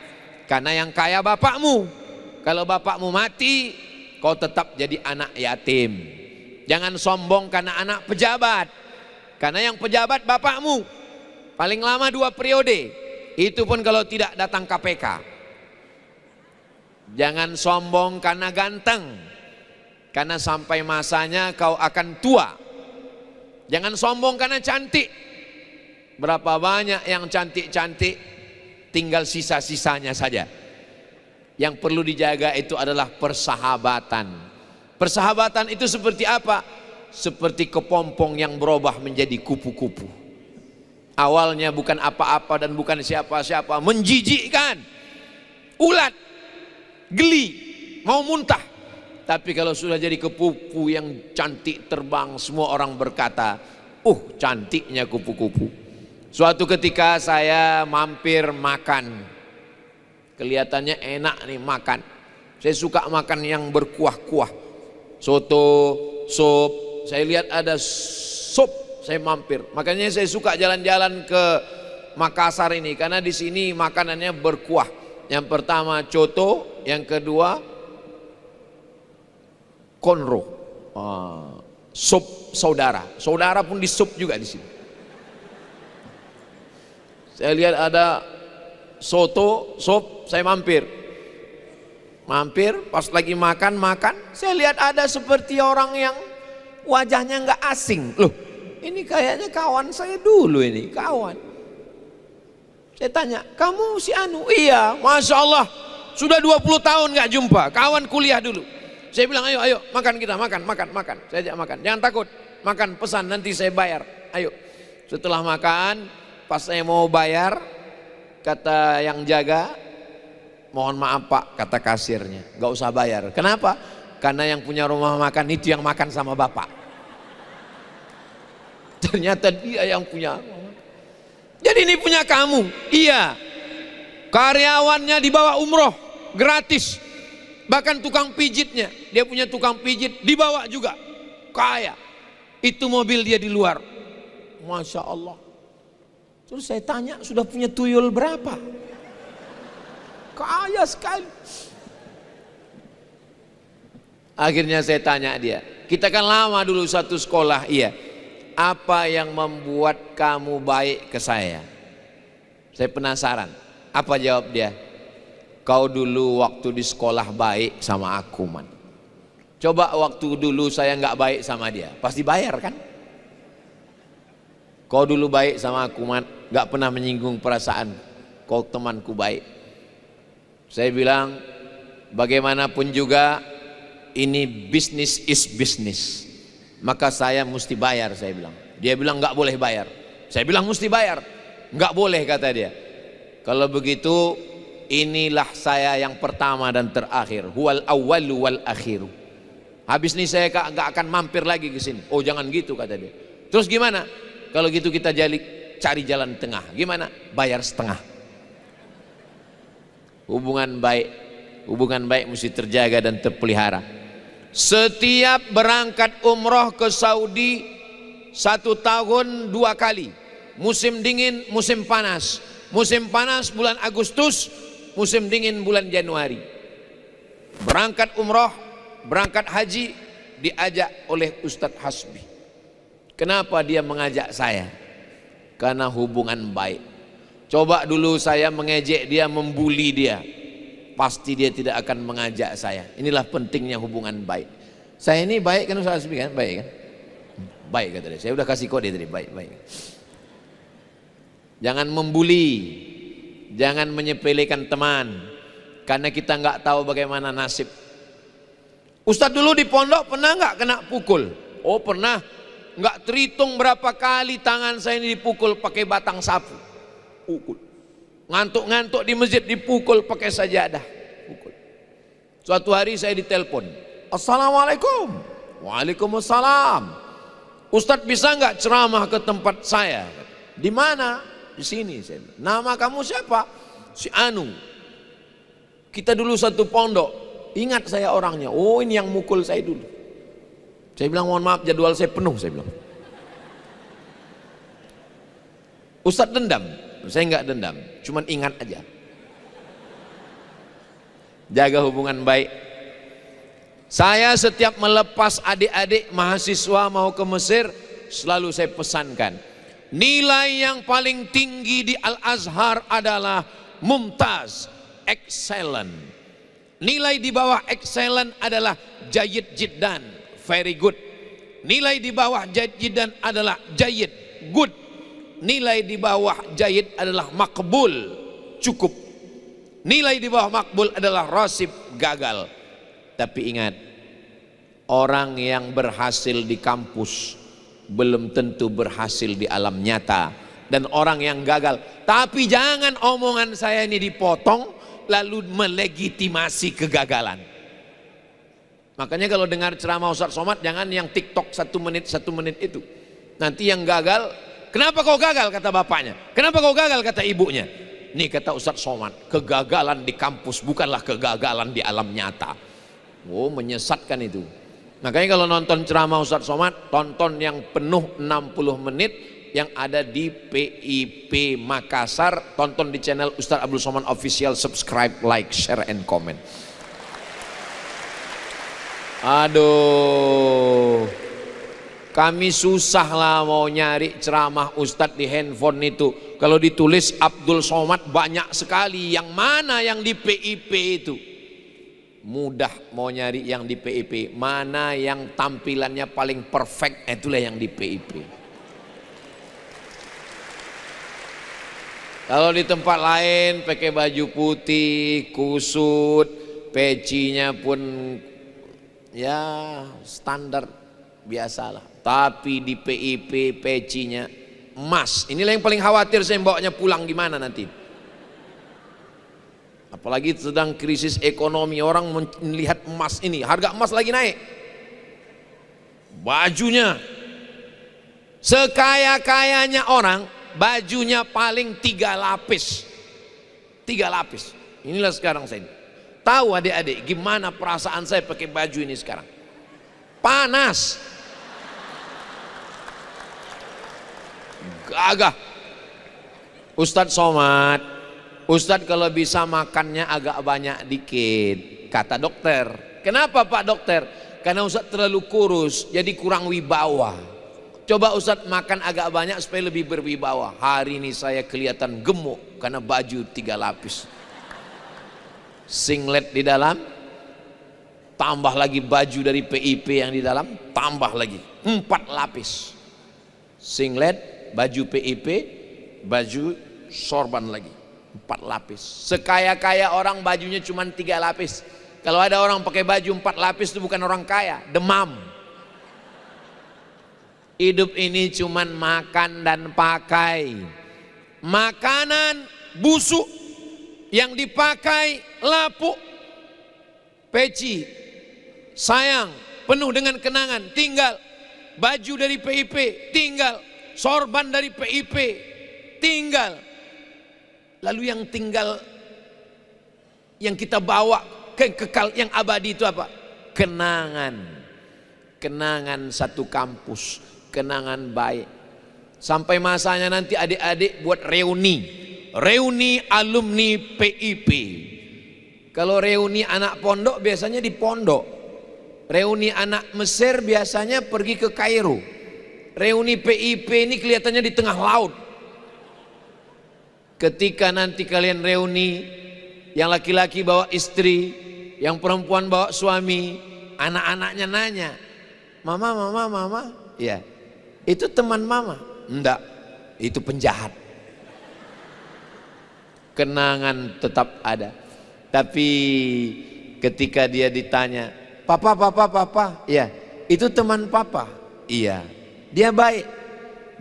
Karena yang kaya bapakmu. Kalau bapakmu mati, kau tetap jadi anak yatim. Jangan sombong karena anak pejabat. Karena yang pejabat bapakmu. Paling lama 2 periode. Itu pun kalau tidak datang KPK. Jangan sombong karena ganteng. Karena sampai masanya kau akan tua. Jangan sombong karena cantik. Berapa banyak yang cantik-cantik, tinggal sisa-sisanya saja. Yang perlu dijaga itu adalah persahabatan. Persahabatan itu seperti apa? Seperti kepompong yang berubah menjadi kupu-kupu. Awalnya bukan apa-apa dan bukan siapa-siapa, menjijikkan, ulat, geli, mau muntah. Tapi kalau sudah jadi kupu-kupu yang cantik terbang, semua orang berkata, cantiknya kupu-kupu. Suatu ketika saya mampir makan Kelihatannya enak nih makan. Saya suka makan yang berkuah-kuah. Soto, sup. Saya lihat ada sup, saya mampir. Makanya saya suka jalan-jalan ke Makassar ini karena di sini makanannya berkuah. Yang pertama coto, yang kedua konro. Sup saudara. Saudara pun di sup juga di sini. Saya lihat ada soto, sup, saya mampir. Pas lagi makan, saya lihat ada seperti orang yang wajahnya nggak asing. Loh, ini kayaknya kawan saya dulu ini, kawan. Saya tanya, kamu si Anu? Iya, Masya Allah, sudah 20 tahun nggak jumpa, kawan kuliah dulu. Saya bilang, ayo, makan kita, makan. Saya ajak makan, jangan takut, makan, pesan, nanti saya bayar, ayo. Setelah makan, pas saya mau bayar, kata yang jaga, mohon maaf Pak, kata kasirnya, gak usah bayar. Kenapa? Karena yang punya rumah makan itu yang makan sama Bapak. Ternyata dia yang punya. Jadi ini punya kamu. Iya. Karyawannya dibawa umroh gratis. Bahkan tukang pijitnya, dia punya tukang pijit dibawa juga. Kaya. Itu mobil dia di luar. Masya Allah. Terus saya tanya, sudah punya tuyul berapa? Kaya sekali. Akhirnya saya tanya dia, kita kan lama dulu satu sekolah. Iya. Apa yang membuat kamu baik ke saya? Saya penasaran. Apa jawab dia? Kau dulu waktu di sekolah baik sama aku, man. Coba waktu dulu saya nggak baik sama dia, pasti bayar kan? Kau dulu baik sama aku, man, nggak pernah menyinggung perasaan. Kau temanku baik. Saya bilang, bagaimanapun juga ini bisnis is bisnis. Maka saya mesti bayar, saya bilang. Dia bilang nggak boleh bayar. Saya bilang mesti bayar. Nggak boleh, kata dia. Kalau begitu, inilah saya yang pertama dan terakhir. Huwal awwalu wal akhiru. Habis ini saya nggak akan mampir lagi ke sini. Oh jangan gitu, kata dia. Terus gimana? Kalau gitu kita cari jalan tengah. Gimana? Bayar setengah. Hubungan baik mesti terjaga dan terpelihara. Setiap berangkat umroh ke Saudi 1 tahun 2 kali. Musim dingin, musim panas. Musim panas bulan Agustus, musim dingin bulan Januari. Berangkat umroh, berangkat haji diajak oleh Ustadz Hasbi. Kenapa dia mengajak saya? Karena hubungan baik. Coba dulu saya mengejek dia, membuli dia, pasti dia tidak akan mengajak saya. Inilah pentingnya hubungan baik. Saya ini baik kan Ustaz Hasbi kan? Baik kan? Baik kata dia. Saya udah kasih kode tadi, baik. Jangan membuli, jangan menyepelekan teman, karena kita nggak tahu bagaimana nasib. Ustadz dulu di pondok pernah nggak kena pukul? Oh pernah. Nggak terhitung berapa kali tangan saya ini dipukul pakai batang sapu. Pukul. Ngantuk-ngantuk di masjid dipukul pakai sajadah. Pukul. Suatu hari saya ditelepon. Assalamualaikum. Waalaikumsalam. Ustadz bisa nggak ceramah ke tempat saya? Di mana? Di sini. Saya bilang. Nama kamu siapa? Si Anu. Kita dulu satu pondok. Ingat saya orangnya. Oh ini yang mukul saya dulu. Saya bilang mohon maaf jadwal saya penuh, saya bilang. Ustadz dendam? Saya enggak dendam, cuman ingat aja. Jaga hubungan baik. Saya setiap melepas adik-adik mahasiswa mau ke Mesir, selalu saya pesankan, nilai yang paling tinggi di Al-Azhar adalah mumtaz, excellent. Nilai di bawah excellent adalah jayyid jiddan, very good. Nilai di bawah jayyid jiddan adalah jayyid, good. Nilai di bawah jayyid adalah makbul, cukup. Nilai di bawah makbul adalah rasib, gagal. Tapi ingat, orang yang berhasil di kampus belum tentu berhasil di alam nyata. Dan orang yang gagal, tapi jangan omongan saya ini dipotong lalu melegitimasi kegagalan. Makanya kalau dengar ceramah Ustaz Somad, jangan yang TikTok 1 menit itu. Nanti yang gagal, kenapa kau gagal kata bapaknya, kenapa kau gagal kata ibunya. Nih kata Ustadz Somad, kegagalan di kampus bukanlah kegagalan di alam nyata. Oh, menyesatkan itu. Makanya kalau nonton ceramah Ustadz Somad, tonton yang penuh 60 menit yang ada di PIP Makassar. Tonton di channel Ustadz Abdul Somad Official. Subscribe, like, share, and comment. Aduh, kami susah lah mau nyari ceramah Ustadz di handphone itu. Kalau ditulis Abdul Somad banyak sekali. Yang mana yang di PIP itu? Mudah mau nyari yang di PIP. Mana yang tampilannya paling perfect, itulah yang di PIP. Kalau di tempat lain pakai baju putih, kusut, pecinya pun ya standar biasalah. Tapi di PIP pecinya emas. Inilah yang paling khawatir saya bawanya pulang gimana nanti. Apalagi sedang krisis ekonomi, orang melihat emas ini, harga emas lagi naik. Bajunya sekaya-kayanya orang, bajunya paling 3 lapis. 3 lapis. Inilah sekarang saya. Tahu adik-adik gimana perasaan saya pakai baju ini sekarang? Panas. Gagah. Ustadz Somad, Ustadz kalau bisa makannya agak banyak dikit, kata dokter. Kenapa Pak Dokter? Karena Ustadz terlalu kurus, jadi kurang wibawa. Coba Ustadz makan agak banyak supaya lebih berwibawa. Hari ini saya kelihatan gemuk karena baju 3 lapis. Singlet di dalam, tambah lagi baju dari PIP yang di dalam, tambah lagi 4 lapis. Singlet, baju PIP, baju sorban lagi 4 lapis. Sekaya-kaya orang bajunya cuma 3 lapis. Kalau ada orang pakai baju 4 lapis itu bukan orang kaya, demam. Hidup ini cuma makan dan pakai. Makanan busuk, yang dipakai lapuk. Peci sayang, penuh dengan kenangan, tinggal. Baju dari PIP tinggal, sorban dari PIP tinggal. Lalu yang tinggal, yang kita bawa kekal, yang abadi itu apa? Kenangan. Kenangan satu kampus, kenangan baik. Sampai masanya nanti adik-adik buat reuni. Reuni alumni PIP. Kalau reuni anak pondok biasanya di pondok. Reuni anak Mesir biasanya pergi ke Kairo. Reuni PIP ini kelihatannya di tengah laut. Ketika nanti kalian reuni, yang laki-laki bawa istri, yang perempuan bawa suami, anak-anaknya nanya, "Mama, mama, mama." Ya, itu teman mama. Enggak, itu penjahat. Kenangan tetap ada. Tapi ketika dia ditanya, "Papa, papa, papa." Ya, itu teman papa. Iya, dia baik.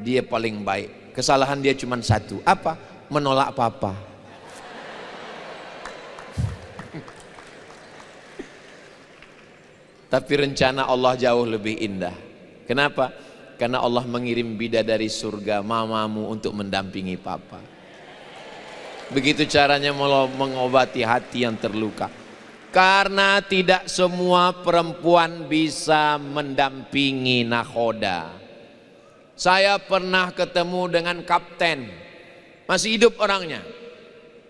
Dia paling baik. Kesalahan dia cuma satu. Apa? Menolak papa. Tapi rencana Allah jauh lebih indah. Kenapa? Karena Allah mengirim bidadari surga, mamamu, untuk mendampingi papa. Begitu caranya mengobati hati yang terluka. Karena tidak semua perempuan bisa mendampingi nakhoda. Saya pernah ketemu dengan kapten, masih hidup orangnya.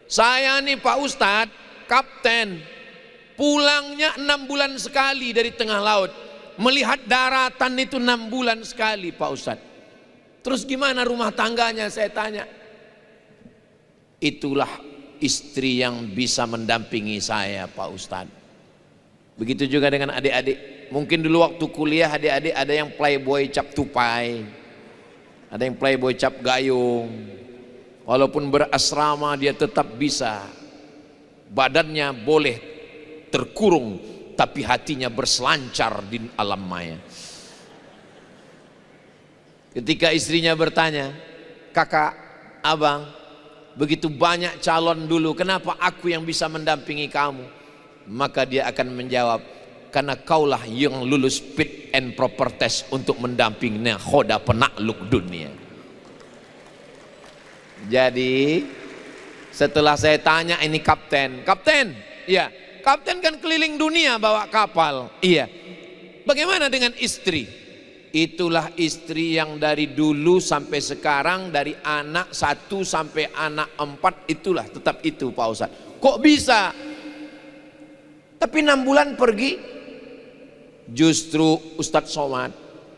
Saya nih Pak Ustadz, kapten, pulangnya 6 bulan sekali dari tengah laut. Melihat daratan itu 6 bulan sekali Pak Ustadz. Terus gimana rumah tangganya, saya tanya. Itulah istri yang bisa mendampingi saya Pak Ustadz. Begitu juga dengan adik-adik. Mungkin dulu waktu kuliah adik-adik ada yang playboy cap tupai, ada yang playboy cap gayung. Walaupun berasrama dia tetap bisa, badannya boleh terkurung tapi hatinya berselancar di alam maya. Ketika istrinya bertanya, "Kakak, abang, begitu banyak calon dulu, kenapa aku yang bisa mendampingi kamu?" Maka dia akan menjawab, "Karena kaulah yang lulus fit and proper test untuk mendampingi nakhoda penakluk dunia." Jadi Setelah saya tanya, ini kapten, iya, kapten kan keliling dunia bawa kapal, iya. Bagaimana dengan istri? Itulah istri yang dari dulu sampai sekarang, dari anak 1 sampai anak 4, itulah tetap itu Pak Ustadz. Kok bisa? Tapi 6 bulan pergi. Justru Ustadz Somad,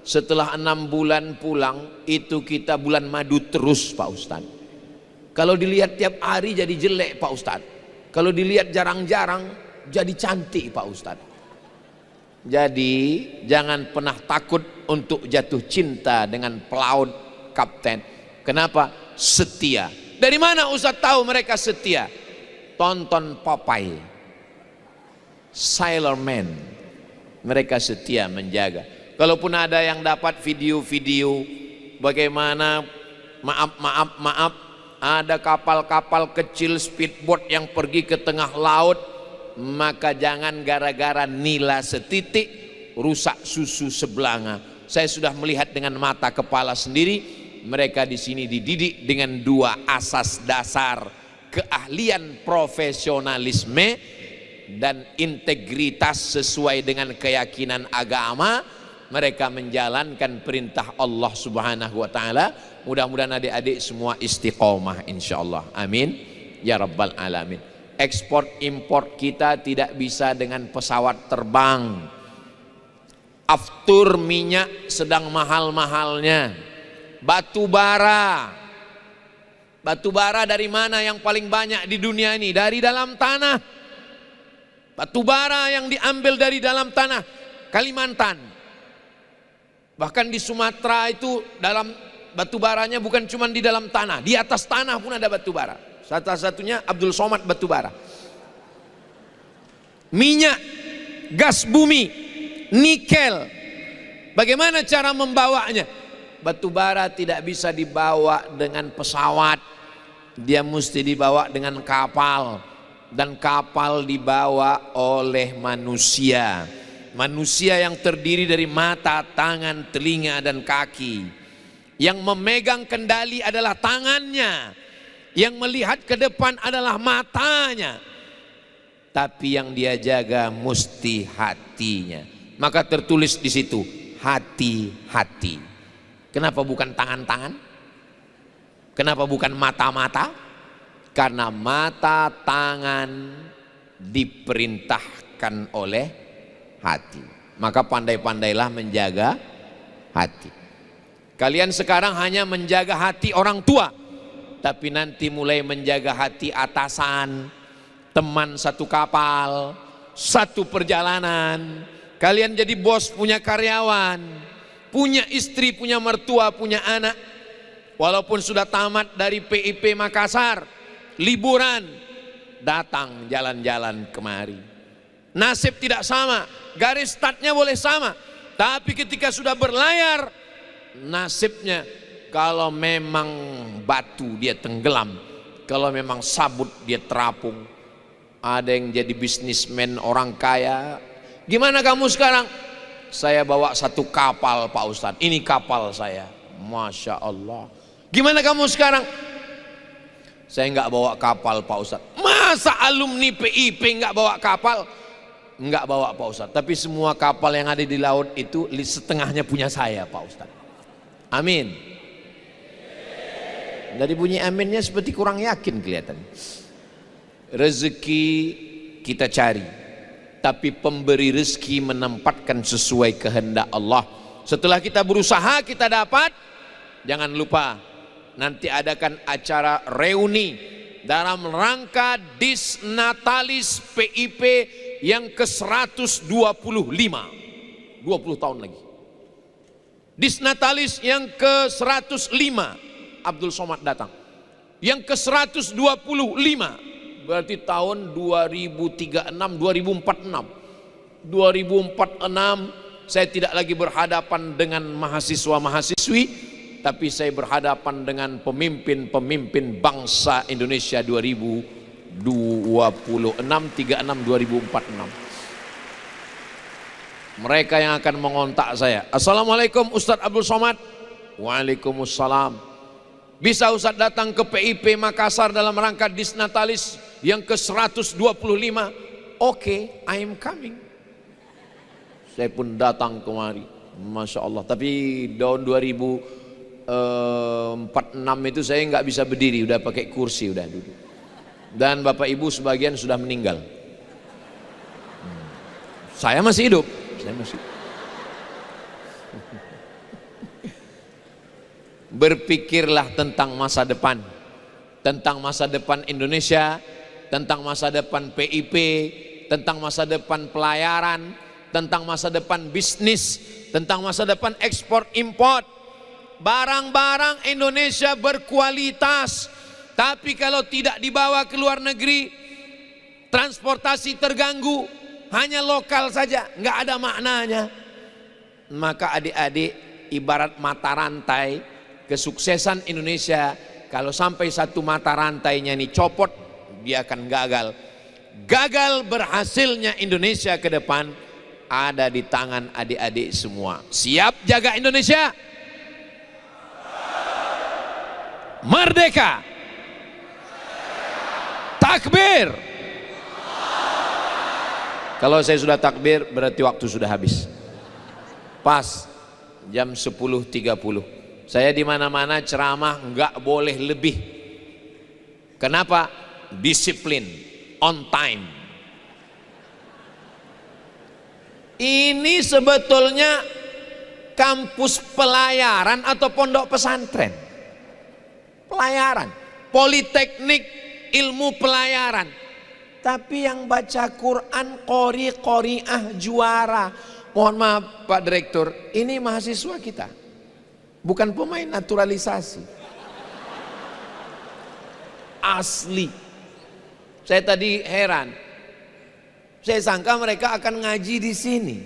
setelah 6 bulan pulang, itu kita bulan madu terus Pak Ustadz. Kalau dilihat tiap hari jadi jelek Pak Ustadz. Kalau dilihat jarang-jarang jadi cantik Pak Ustadz. Jadi jangan pernah takut untuk jatuh cinta dengan pelaut kapten. Kenapa? Setia. Dari mana Ustadz tahu mereka setia? Tonton Popeye, Sailor Man. Mereka setia menjaga. Kalaupun ada yang dapat video-video bagaimana, maaf, ada kapal-kapal kecil speedboat yang pergi ke tengah laut, maka jangan gara-gara nila setitik rusak susu sebelanga. Saya sudah melihat dengan mata kepala sendiri, mereka di sini dididik dengan 2 asas dasar: keahlian profesionalisme dan integritas sesuai dengan keyakinan agama. Mereka menjalankan perintah Allah Subhanahu wa taala. Mudah-mudahan adik-adik semua istiqomah insyaallah. Amin ya rabbal alamin. Ekspor impor kita tidak bisa dengan pesawat terbang. Aftur minyak sedang mahal-mahalnya. Batu bara. Batu bara dari mana yang paling banyak di dunia ini? Dari dalam tanah. Batu bara yang diambil dari dalam tanah Kalimantan. Bahkan di Sumatera itu dalam batu baranya bukan cuma di dalam tanah, di atas tanah pun ada batu bara. Satu-satunya Abdul Somad batu bara. Minyak, gas bumi, nikel. Bagaimana cara membawanya? Batu bara tidak bisa dibawa dengan pesawat. Dia mesti dibawa dengan kapal. Dan kapal dibawa oleh manusia. Manusia yang terdiri dari mata, tangan, telinga, dan kaki. Yang memegang kendali adalah tangannya. Yang melihat ke depan adalah matanya. Tapi yang dia jaga mesti hatinya. Maka tertulis di situ, hati-hati. Kenapa bukan tangan-tangan? Kenapa bukan mata-mata? Karena mata, tangan diperintahkan oleh hati. Maka pandai-pandailah menjaga hati. Kalian sekarang hanya menjaga hati orang tua, tapi nanti mulai menjaga hati atasan, teman satu kapal, satu perjalanan. Kalian jadi bos, punya karyawan, punya istri, punya mertua, punya anak. Walaupun sudah tamat dari PIP Makassar, liburan, datang jalan-jalan kemari. Nasib tidak sama, garis startnya boleh sama, tapi ketika sudah berlayar, nasibnya kalau memang batu dia tenggelam, kalau memang sabut dia terapung. Ada yang jadi bisnismen orang kaya. Gimana kamu sekarang? Saya bawa satu kapal Pak Ustadz, ini kapal saya. Masya Allah. Gimana kamu sekarang? Saya nggak bawa kapal Pak Ustadz. Masa alumni PIP nggak bawa kapal? Nggak bawa Pak Ustadz. Tapi semua kapal yang ada di laut itu setengahnya punya saya Pak Ustadz. Amin. Dari bunyi aminnya seperti kurang yakin kelihatan. Rezeki kita cari, tapi pemberi rezeki menempatkan sesuai kehendak Allah. Setelah kita berusaha kita dapat. Jangan lupa nanti adakan acara reuni dalam rangka Disnatalis PIP yang ke-125. 20 tahun lagi. Disnatalis yang ke-105 Abdul Somad datang. Yang ke-125 berarti tahun 2036, 2046. 2046 saya tidak lagi berhadapan dengan mahasiswa-mahasiswi, tapi saya berhadapan dengan pemimpin-pemimpin bangsa Indonesia 2026, 36, 2046. Mereka yang akan mengontak saya. Assalamualaikum Ustadz Abdul Somad. Waalaikumsalam. Bisa Ustadz datang ke PIP Makassar dalam rangka Disnatalis yang ke-125. Oke, I am coming. Saya pun datang kemari. Masya Allah. Tapi tahun 2046 itu saya nggak bisa berdiri, udah pakai kursi, udah duduk. Dan Bapak Ibu sebagian sudah meninggal. Saya masih hidup. Saya masih hidup. Berpikirlah tentang masa depan Indonesia, tentang masa depan PIP, tentang masa depan pelayaran, tentang masa depan bisnis, tentang masa depan ekspor import. Barang-barang Indonesia berkualitas, tapi kalau tidak dibawa ke luar negeri, transportasi terganggu, hanya lokal saja, nggak ada maknanya. Maka adik-adik, ibarat mata rantai kesuksesan Indonesia, kalau sampai satu mata rantainya ini copot, dia akan gagal. Gagal berhasilnya Indonesia ke depan ada di tangan adik-adik semua. Siap jaga Indonesia? Merdeka! Takbir! Kalau saya sudah takbir berarti waktu sudah habis. Pas jam 10.30. Saya di mana-mana ceramah nggak boleh lebih. Kenapa? Disiplin, on time. Ini sebetulnya kampus pelayaran atau pondok pesantren. Pelayaran, politeknik ilmu pelayaran. Tapi yang baca Quran qori'ah juara. Mohon maaf Pak Direktur, ini mahasiswa kita. Bukan pemain naturalisasi. Asli. Saya tadi heran. Saya sangka mereka akan ngaji di sini.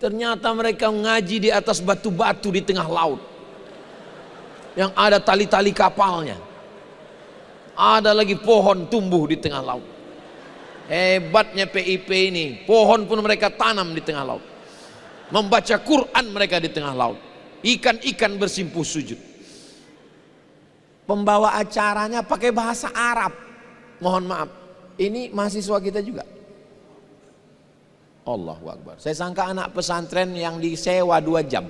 Ternyata mereka ngaji di atas batu-batu di tengah laut. Yang ada tali-tali kapalnya. Ada lagi pohon tumbuh di tengah laut. Hebatnya PIP ini. Pohon pun mereka tanam di tengah laut. Membaca Quran mereka di tengah laut. Ikan-ikan bersimpuh sujud. Pembawa acaranya pakai bahasa Arab. Mohon maaf, ini mahasiswa kita juga. Allahu Akbar. Saya sangka anak pesantren yang disewa 2 jam.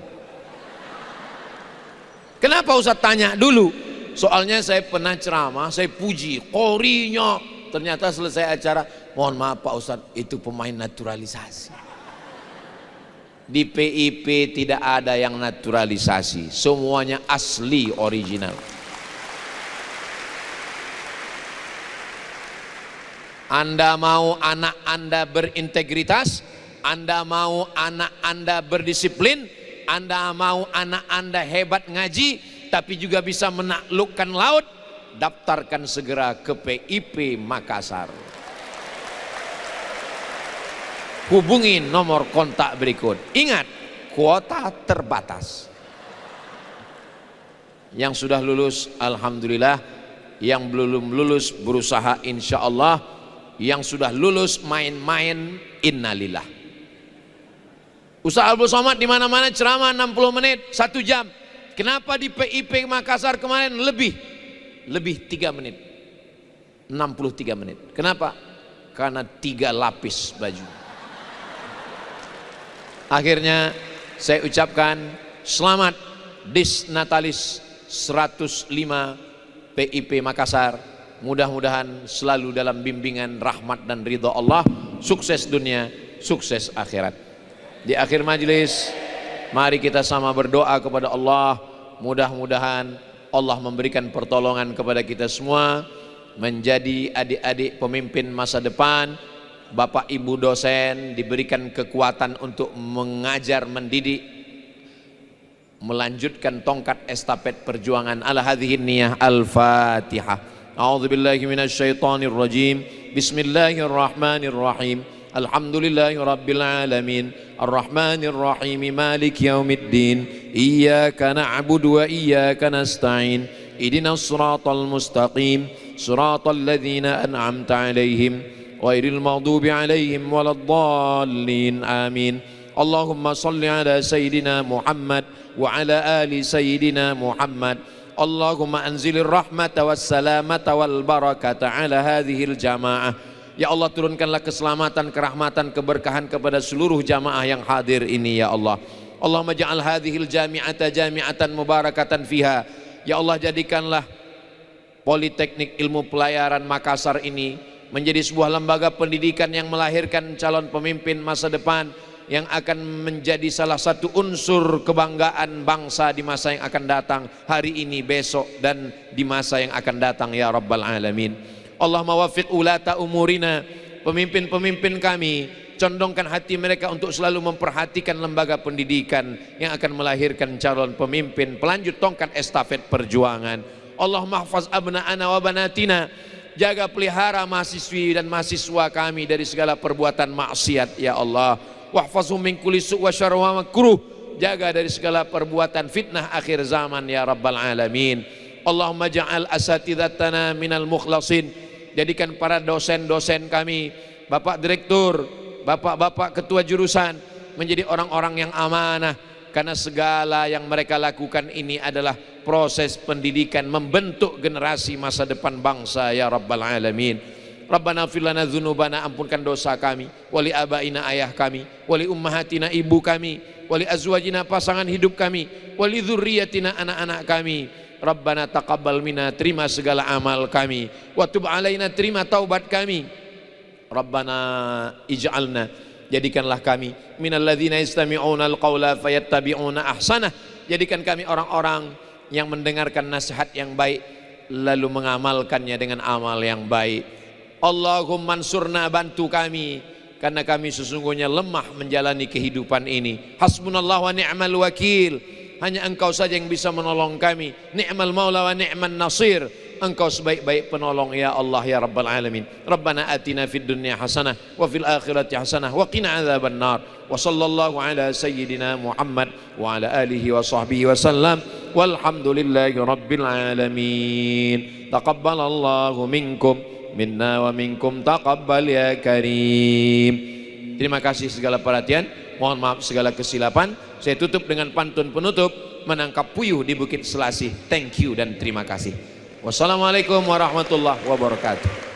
Kenapa Ustaz tanya dulu? Soalnya saya pernah ceramah, saya puji qorinya. Ternyata selesai acara, mohon maaf Pak Ustaz, itu pemain naturalisasi. Di PIP tidak ada yang naturalisasi, semuanya asli original. Anda mau anak Anda berintegritas, Anda mau anak Anda berdisiplin, Anda mau anak Anda hebat ngaji, tapi juga bisa menaklukkan laut, daftarkan segera ke PIP Makassar. Hubungi nomor kontak berikut. Ingat, kuota terbatas. Yang sudah lulus, alhamdulillah. Yang belum lulus, berusaha insya Allah. Yang sudah lulus, main-main, innalillah. Ustaz Abdul Somad di mana-mana ceramah 60 menit, 1 jam. Kenapa di PIP Makassar kemarin lebih 3 menit, 63 menit. Kenapa? Karena 3 lapis baju. Akhirnya saya ucapkan selamat Disnatalis 105 PIP Makassar. Mudah-mudahan selalu dalam bimbingan rahmat dan ridha Allah. Sukses dunia, sukses akhirat. Di akhir majelis, mari kita sama berdoa kepada Allah. Mudah-mudahan Allah memberikan pertolongan kepada kita semua, menjadi adik-adik pemimpin masa depan. Bapak Ibu dosen diberikan kekuatan untuk mengajar, mendidik, melanjutkan tongkat estafet perjuangan. Ala hadhihi niyah. Al-Fatihah. A'udzubillahi minasyaitonir rajim. Bismillahirrahmanirrahim. Alhamdulillahi rabbil alamin. Arrahmanir rahim. Maliki yaumiddin. Iyyaka na'budu wa iyyaka nasta'in. Ihdinas siratal mustaqim. Siratal ladzina an'amta 'alaihim ghairil maghdubi 'alaihim waladdallin. Amin. Allahumma salli ala sayyidina Muhammad wa ala ali sayyidina Muhammad. Allahumma anzilir rahmata wassalamata wal barakata ala hadhil jamaah. Ya Allah, turunkanlah keselamatan, kerahmatan, keberkahan kepada seluruh jamaah yang hadir ini ya Allah. Allahumma ja'al hadhil jami'ata jami'atan mubarakatan fiha. Ya Allah, jadikanlah Politeknik Ilmu Pelayaran Makassar ini menjadi sebuah lembaga pendidikan yang melahirkan calon pemimpin masa depan yang akan menjadi salah satu unsur kebanggaan bangsa di masa yang akan datang, hari ini, besok, dan di masa yang akan datang ya Rabbal Alamin. Allahumma wafiq ulata umurina, pemimpin-pemimpin kami, condongkan hati mereka untuk selalu memperhatikan lembaga pendidikan yang akan melahirkan calon pemimpin pelanjut tongkat estafet perjuangan. Allahumma hafaz abna'ana wa banatina, jaga pelihara mahasiswi dan mahasiswa kami dari segala perbuatan maksiat ya Allah. Wahfazhum min kulli su' wa syarr wa makruh, jaga dari segala perbuatan fitnah akhir zaman ya Rabbal Alamin. Allahumma ja'al asatidatana minal mukhlasin, jadikan para dosen-dosen kami, Bapak Direktur, Bapak-bapak ketua jurusan menjadi orang-orang yang amanah, karena segala yang mereka lakukan ini adalah proses pendidikan membentuk generasi masa depan bangsa ya Rabbal Alamin. Rabbana fir lana dzunubana, ampunkan dosa kami, wali abaina ayah kami, wali ummahatina ibu kami, wali azwajina pasangan hidup kami, wali dzurriyyatina anak-anak kami. Rabbana taqabbal minna, terima segala amal kami, wa tub alaina, terima taubat kami. Rabbana ij'alna, jadikanlah kami minal ladzina yastami'una al-qaula fayattabi'una ahsanah, jadikan kami orang-orang yang mendengarkan nasihat yang baik lalu mengamalkannya dengan amal yang baik. Allahumma ansurna, bantu kami karena kami sesungguhnya lemah menjalani kehidupan ini. Hasbunallah wa ni'mal wakil, hanya Engkau saja yang bisa menolong kami. Ni'mal maula wa ni'man nasir, Engkau sebaik-baik penolong ya Allah ya Rabbal Alamin. Rabbana atina fid dunya hasanah wa fil akhirati hasanah wa qina adzaban nar. Wa sallallahu ala sayyidina Muhammad wa ala alihi wa sahbihi wa sallam. Walhamdulillahi rabbil alamin. Taqabbalallahu minkum minna wa minkum taqabbal ya karim. Terima kasih segala perhatian, mohon maaf segala kesilapan. Saya tutup dengan pantun penutup, menangkap puyuh di Bukit Selasih. Thank you dan terima kasih. Wassalamualaikum warahmatullahi wabarakatuh.